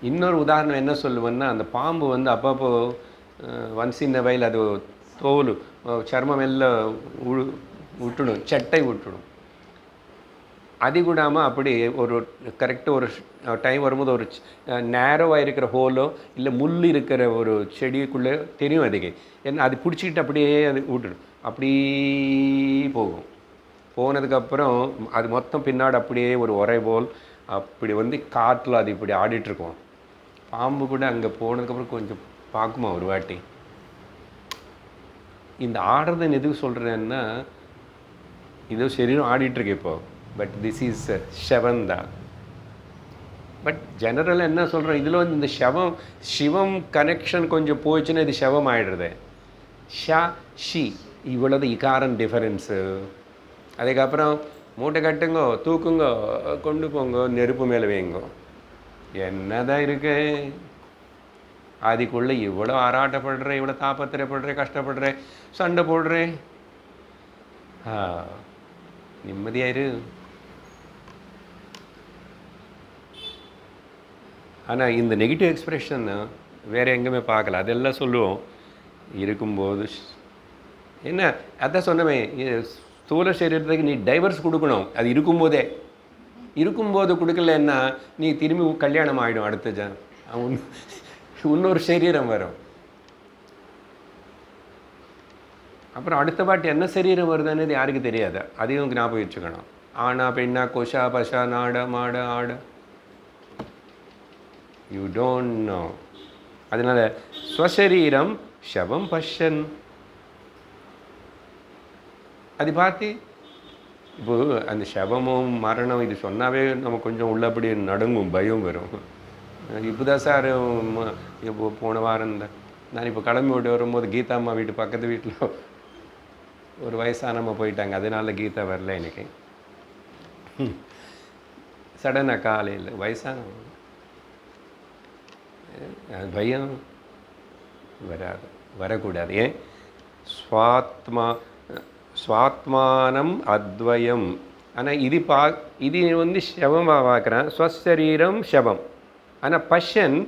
இன்னொரு உதாரணம் என்ன சொல்லுவேன்னா, அந்த பாம்பு வந்து அப்பப்போ ஒன்ஸ் இன் வைல் அது தோல் சர்மம் எல்லாம் விட்டுடும், சட்டை விட்டுடும். அது கூடாமல் அப்படி ஒரு கரெக்டாக ஒரு டைம் வரும்போது ஒரு நேரோவாக இருக்கிற ஹோலோ இல்லை முள் இருக்கிற ஒரு செடிக்குள்ளே தெரியும் அதுக்கு, ஏன்னா அது பிடிச்சிக்கிட்டு அப்படியே அது விட்டுடும், அப்படி போகும். போனதுக்கப்புறம் அது மொத்தம் பின்னாடி அப்படியே ஒரு உரை போல் அப்படி வந்து காற்றில் அது இப்படி ஆடிட்டுருக்கோம். பாம்பு கூட அங்கே போனதுக்கப்புறம் கொஞ்சம் பார்க்குமா ஒரு வாட்டி. இந்த ஆடுறதுன்னு எதுக்கு சொல்கிறேன்னா, இதோ சரீரம் ஆடிட்டுருக்கு இப்போது, பட் திஸ் இஸ் ஷவந்தா. பட் ஜெனரலாக என்ன சொல்கிறோம், இதில் வந்து இந்த சிவம் கனெக்ஷன் கொஞ்சம் போச்சுன்னா இது ஷவம் ஆகிடுறது. ஷா ஷி இவ்வளோது இகாரன் டிஃபரன்ஸு. அதுக்கப்புறம் மூட்டை கட்டுங்கோ, தூக்குங்கோ, கொண்டு போங்கோ, நெருப்பு மேலே வைங்கோ, என்னதான் இருக்கு அதுக்குள்ளே இவ்வளோ ஆராட்டப்படுறேன், இவ்வளோ தாபத்திரப்படுறேன், கஷ்டப்படுறேன், சண்டை போடுறேன். நிம்மதியாயிரு. ஆனால் இந்த நெகட்டிவ் எக்ஸ்ப்ரெஷன் வேறு எங்கேயுமே பார்க்கல, அதெல்லாம் சொல்லுவோம் இருக்கும்போது. என்ன அதான் சொன்னமே, ஸ்தூல சரீரத்துக்கு நீ டைவர்ஸ் கொடுக்கணும், அது இருக்கும்போது கொடுக்கலன்னா நீ திரும்பி கல்யாணம் ஆகிடும், அடுத்த இன்னொரு சரீரம் வரும். அப்புறம் அடுத்த பாட்டு என்ன சரீரம் வருதுன்னு யாருக்கு தெரியாது, அதையும் ஞாபகம் வச்சுக்கணும். ஆனா பெண்ணா கொஷா பஷா நாட மாட ஆட, யூ டோன்ட் நோ. அதனால ஸ்வசரீரம் ஷவம் பஷன், அது பார்த்து இப்போ அந்த ஷவமும் மரணம் இது சொன்னாவே நம்ம கொஞ்சம் உள்ளபடி நடுங்கும், பயம் வரும். இப்போதான் சார் இப்போ போன வாரம் நான் இப்போ கிளம்பி விட்டு வரும்போது கீதா அம்மா வீட்டு பக்கத்து வீட்டில் ஒரு வயசானம்மா போயிட்டாங்க, அதனால கீதா வரல எனக்கு. சடனாக காலையில் வயசான பயம் வராது, வரக்கூடாது. ஏன்? ஸ்வாத்மானம் அத்வயம். ஆனால் இது வந்து ஷவமாக பார்க்குறேன், ஸ்வசரீரம் ஷவம். ஆனால் பஷன்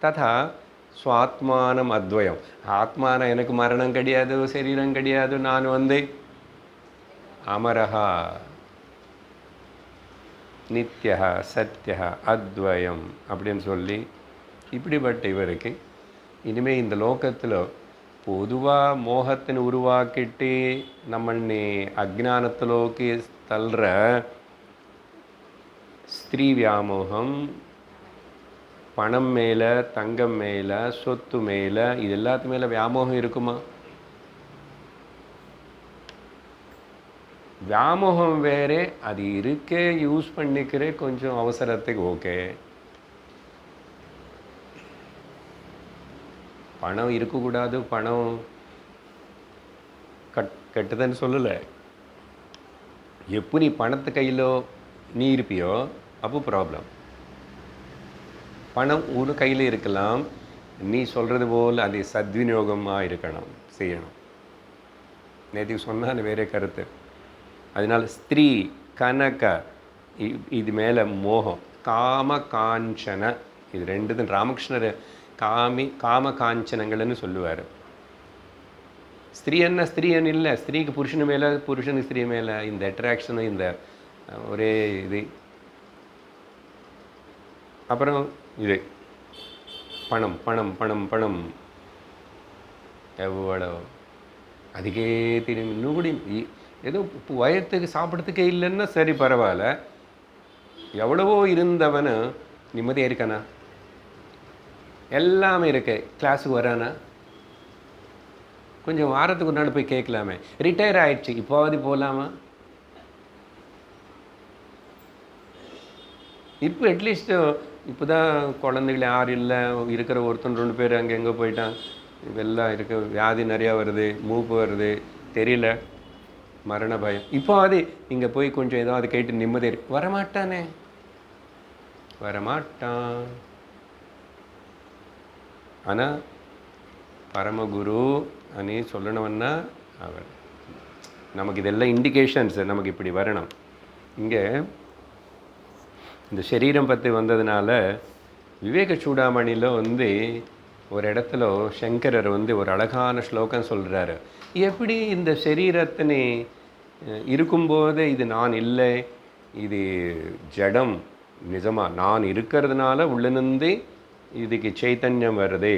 ததா ஸ்வாத்மானம் அத்வயம். ஆத்மான எனக்கு மரணம் கிடையாது, சரீரம் கிடையாது, நான் வந்து அமரஹா நித்யா சத்யா அத்வயம் அப்படின்னு சொல்லி இப்படிப்பட்ட இவருக்கு இனிமேல் இந்த லோகத்தில் பொதுவாக மோகத்தின் உருவாக்கிட்டு நம்மளை அஜ்ஞானத்திலோக்கு தள்ளுற ஸ்திரீ வியாமோகம், பணம் மேலே, தங்கம் மேலே, சொத்து மேலே, இது எல்லாத்து மேலே வியாமோகம் இருக்குமா? வியாமோகம் வேறு, அது இருக்கே, யூஸ் பண்ணிக்கிற கொஞ்சம் அவசரத்துக்கு ஓகே. பணம் இருக்கக்கூடாது, பணம் கெட்டதுன்னு சொல்லலை. எப்போ நீ பணத்து கையில் நீ இருப்பியோ அப்போ ப்ராப்ளம். பணம் ஒரு கையில் இருக்கலாம், நீ சொல்கிறது போல் அது சத்விநியோகமாக இருக்கணும், செய்யணும். நேற்றுக்கு சொன்னால் வேறே கருத்து. அதனால் ஸ்திரீ கனக இது மேலே மோகம், காம காஞ்சன, இது ரெண்டுதும் ராமகிருஷ்ணர் காம காஞ்சனங்கள்னு சொல்லுவார். ஸ்திரீன்னா ஸ்திரீன்னு இல்லை, ஸ்திரீக்கு புருஷனு மேலே, புருஷனுக்கு ஸ்திரீ மேலே இந்த அட்ராக்ஷனு, இந்த ஒரே இது. அப்புறம் இது பணம் பணம் பணம் பணம் எவ்வளோ அதுக்கே திரும்பி இன்னும் கூட ஏதோ வயத்துக்கு சாப்பிட்றதுக்கே இல்லைன்னா சரி பரவாயில்ல, எவ்வளவோ இருந்தவனு நிம்மதியாக இருக்கானா? எல்லாமே இருக்கு. கிளாஸுக்கு வரானா? கொஞ்சம் வாரத்துக்கு ஒரு நாள் போய் கேட்கலாமே. ரிட்டையர் ஆகிடுச்சு, இப்போவாது போகலாமா? இப்போ அட்லீஸ்ட்டு இப்போ தான் குழந்தைகள் யாரும் இல்லை, இருக்கிற ஒருத்தன் 2 பேர் அங்கே எங்கே போயிட்டான், இதெல்லாம் இருக்க வியாதி நிறையா வருது, மூப்பு வருது, தெரியல, மரண பயம். இப்போ அது இங்கே போய் கொஞ்சம் ஏதாவது கேட்டு நிம்மதி வரமாட்டானே, வரமாட்டான். ஆனால் பரமகுரு అని சொல்லணும்னா அவர் நமக்கு இதெல்லாம் இண்டிகேஷன்ஸ் நமக்கு இப்படி வரணும். இங்கே இந்த சரீரம் பற்றி வந்ததுனால விவேக சூடாமணியில் ஒரு இடத்துல சங்கரர் ஒரு அழகான ஸ்லோகம் சொல்கிறாரு. எப்படி இந்த சரீரத்தினை இருக்கும்போது இது நான் இல்லை, இது ஜடம், நிஜமாக நான் இருக்கிறதுனால உள்ளிருந்து இதுக்கு சைத்தன்யம் வருது,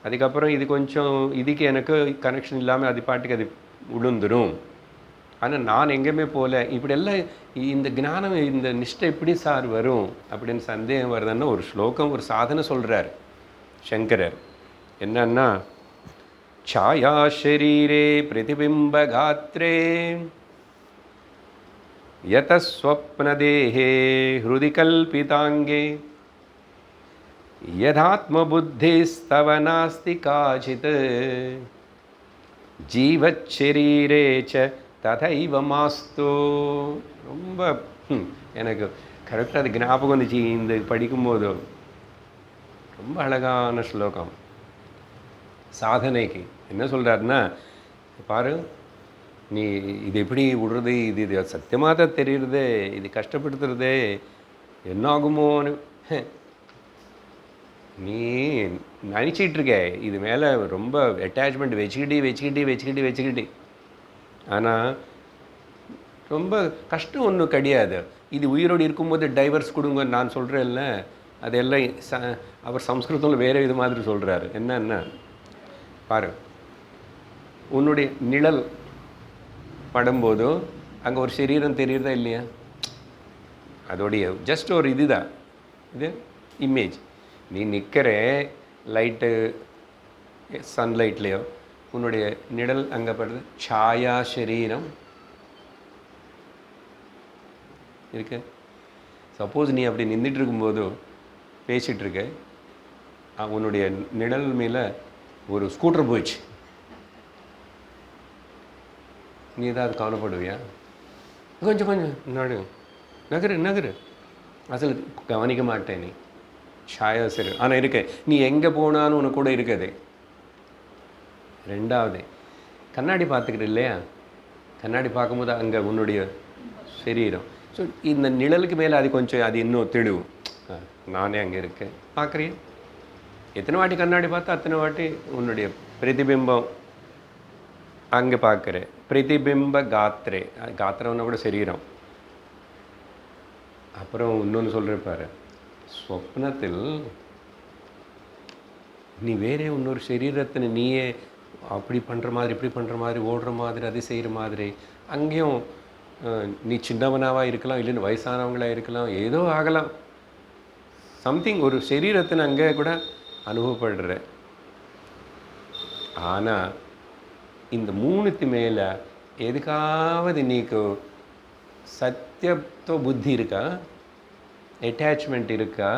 அதுக்கப்புறம் இது கொஞ்சம் இதுக்கு எனக்கு கனெக்ஷன் இல்லாமல் அது பாட்டுக்கு அது விழுந்துடும், ஆனால் நான் எங்கேயுமே போகல, இப்படியெல்லாம் இந்த ஞானம் இந்த நிஷ்டை எப்படி சார் வரும் அப்படின்னு சந்தேகம் வருதுன்னா ஒரு ஸ்லோகம் ஒரு சாதனை சொல்கிறார் சங்கரர். என்னன்னா, ಛಾಯಾ ಶರೀರೇ ಪ್ರತಿಬಿಂಬ ಗಾತ್ರೇ ಯತ ಸ್ವಪ್ನದೇಹೇ ಹೃದಿ ಕಲ್ಪಿತಾಂಗೆ ಯಥಾತ್ಮಬುದ್ಧಿಸ್ತವ ನಾಸ್ತಿ ಕಾಚಿತ್ ஜீவச்சரீரே ச ததைவ மாஸ்து. ரொம்ப எனக்கு கரெக்டாக அது ஞாபகம் வந்துச்சு இந்த படிக்கும்போது. ரொம்ப அழகான ஸ்லோகம். சாதனைக்கு என்ன சொல்கிறாருன்னா, பாரு நீ இது எப்படி விடுறது, இது சத்தியமாக தான் தெரியுறதே, இது கஷ்டப்படுத்துறதே, என்ன ஆகுமோன்னு நீ நினச்சிட்ருக்க, இது மேலே ரொம்ப அட்டாச்மெண்ட் வச்சுக்கிட்டு ஆனால் ரொம்ப கஷ்டம் ஒன்றும் கிடையாது. இது உயிரோடு இருக்கும்போது டைவர்ஸ் கொடுங்க நான் சொல்கிறேன்ல, அதெல்லாம் அவர் சம்ஸ்கிருதத்தில் வேறு இது மாதிரி சொல்கிறாரு. என்னன்னா பாரு, உன்னுடைய நிழல் படும்போதும் அங்கே ஒரு சரீரம் தெரியுறதா இல்லையா, அதோடைய ஜஸ்ட் ஒரு இதுதான் இது இமேஜ். நீ நிற்கிற லைட்டு சன்லைட்லேயோ உன்னுடைய நிழல் அங்கே படுது, ಛಾಯಾ சரீரம் இருக்கு. சப்போஸ் நீ அப்படி நின்றுட்டு இருக்கும்போதோ பேசிகிட்ருக்க, உன்னுடைய நிழல் மேலே ஒரு ஸ்கூட்டர் போயிடுச்சு, நீ ஏதாவது கவலைப்படுவியா? கொஞ்சம் நகரு அசல் கவனிக்க மாட்டேன் நீ ಛಾಯಾ சரி. ஆனால் இருக்க நீ எங்கே போனாலும் உனக்கு கூட இருக்காது. ரெண்டாவது கண்ணாடி பார்த்துக்கிட்டு இல்லையா, கண்ணாடி பார்க்கும்போது அங்கே உன்னுடைய சரீரம். ஸோ இந்த நிழலுக்கு மேலே அது கொஞ்சம் அது இன்னும் தெளிவும், நானே அங்கே இருக்கேன் பார்க்குறேன். எத்தனை வாட்டி கண்ணாடி பார்த்தா அத்தனை வாட்டி உன்னுடைய பிரதிபிம்பம் அங்கே பார்க்குறேன். பிரதிபிம்ப காத்திரே, காத்திரம்னா கூட சரீரம். அப்புறம் இன்னொன்று சொல்கிறப்பாரு, ஸ்வப்னத்தில் நீ வேறே இன்னொரு சரீரத்தினை நீயே அப்படி பண்ணுற மாதிரி இப்படி பண்ணுற மாதிரி ஓடுற மாதிரி அது செய்கிற மாதிரி, அங்கேயும் நீ சின்னவனாவாக இருக்கலாம், இல்லைன்னு வயசானவங்களாக இருக்கலாம், ஏதோ ஆகலாம், சம்திங் ஒரு சரீரத்தினை அங்கே கூட அனுபவப்படுற. ஆனால் இந்த மூணுத்து மேலே எதுக்காவது நீக்கு சத்தியத்துவ புத்தி இருக்கா, அட்டாச்மெண்ட் இருக்கா?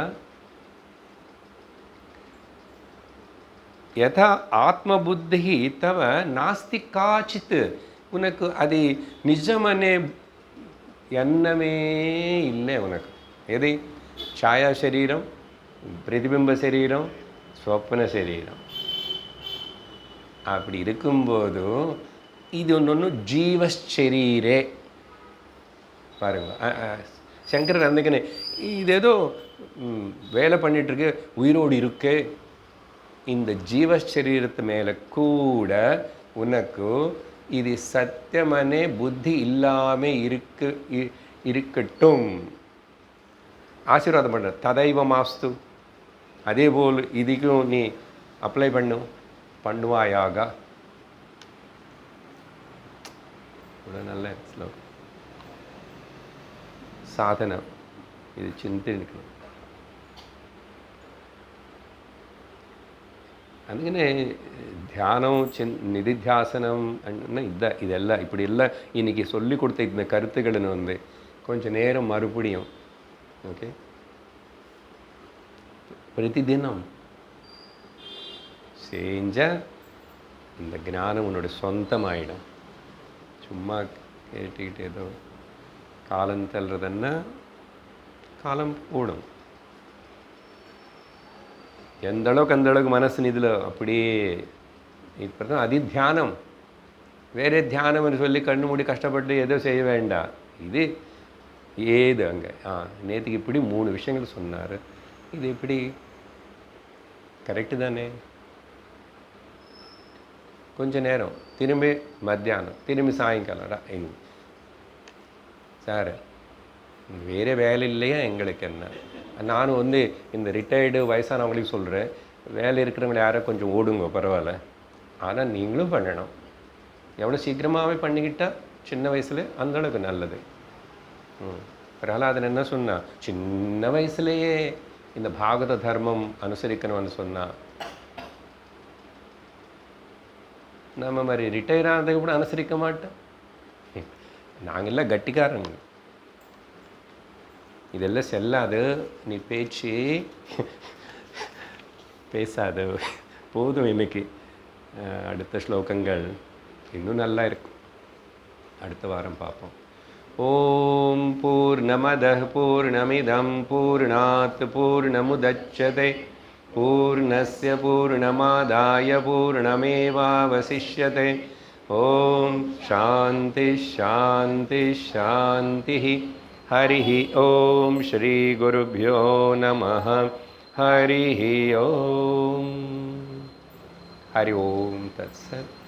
யதா ஆத்ம புத்தி தவ நாஸ்தி காச்சித், உனக்கு அது நிஜமனே எண்ணமே இல்லை உனக்கு. எது ಛಾಯಾ சரீரம், பிரதிபிம்ப சரீரம், ஸ்வப்ன சரீரம். அப்படி இருக்கும்போது இது ஒன்று ஜீவசரீரே பாருங்க. சங்கரர் அன்னைக்குன்னு இது ஏதோ வேலை பண்ணிகிட்ருக்கு, உயிரோடு இருக்கு. இந்த ஜீவசரீரத்து மேலே கூட உனக்கு இது சத்தியமனே புத்தி இல்லாமல் இருக்கட்டும் ஆசீர்வாதம் பண்ணுற. ததைவ மாஸ்து, அதே போல் இதுக்கும் நீ அப்ளை பண்ணுவாயாக. நல்ல ஸ்லோகம். సాధన ఇది చింతనకి. అందుకనే தியானம் நிதித்தியாசனம் இதெல்லாம் இப்படி எல்லாம் இன்றைக்கி சொல்லி கொடுத்த இந்த கருத்துக்களை கொஞ்சம் நேரம் மறுபடியும் ஓகே பிரதிதினம் செஞ்சால் இந்த ஞானம் உன்னோட சொந்தமாயிடும். சும்மா கேட்டுக்கிட்டு ஏதோ காலம் தள்ளுறதுன்னா காலம் ஓடும். எந்த அளவுக்கு அந்த அளவுக்கு மனசு இதில் அப்படியே இப்போ தான் அது தியானம். வேறே தியானம்னு சொல்லி கண்ணு மூடி கஷ்டப்பட்டு ஏதோ செய்ய வேண்டாம். இது ஏது அங்கே நேற்றுக்கு இப்படி 3 விஷயங்கள் சொன்னார். இது இப்படி கரெக்டு தானே? கொஞ்ச நேரம் திரும்பி மத்தியானம் திரும்பி சாயங்காலம் சார் வேறு வேலை இல்லையா எங்களுக்கு என்ன? நானும் வந்து இந்த ரிட்டையர்டு வயசானவங்களுக்கு சொல்கிறேன், வேலை இருக்கிறவங்க யாரோ கொஞ்சம் ஓடுங்க பரவாயில்ல, ஆனால் நீங்களும் பண்ணணும். எவ்வளோ சீக்கிரமாகவே பண்ணிக்கிட்டால் சின்ன வயசில் அந்தளவுக்கு நல்லது. பிரகலாதன் என்ன சொன்னால், சின்ன வயசுலேயே இந்த பாகவத தர்மம் அனுசரிக்கணும்னு சொன்னால், நம்ம மாதிரி ரிட்டையர் ஆனதை கூட அனுசரிக்க மாட்டோம். நாங்கள்லாம் கட்டிக்காரங்க. இதெல்லாம் செல்லாது, நீ பேசாது போதும். இன்னைக்கு அடுத்த ஸ்லோகங்கள் இன்னும் நல்லா இருக்கும். அடுத்த வாரம் பார்ப்போம். ஓம் பூர்ணமதః பூர்ணமிதம் பூர்ணாத் பூர்ணமுதச்யதே பூர்ணஸ்ய பூர்ணமாதாய பூர்ணமேவாவசிஷ்யதே. ஓம் சாந்தி சாந்தி சாந்தி. हरिः ओम श्री गुरुभ्यो नमः. हरिः ओम. हरि ओम तत्सत्.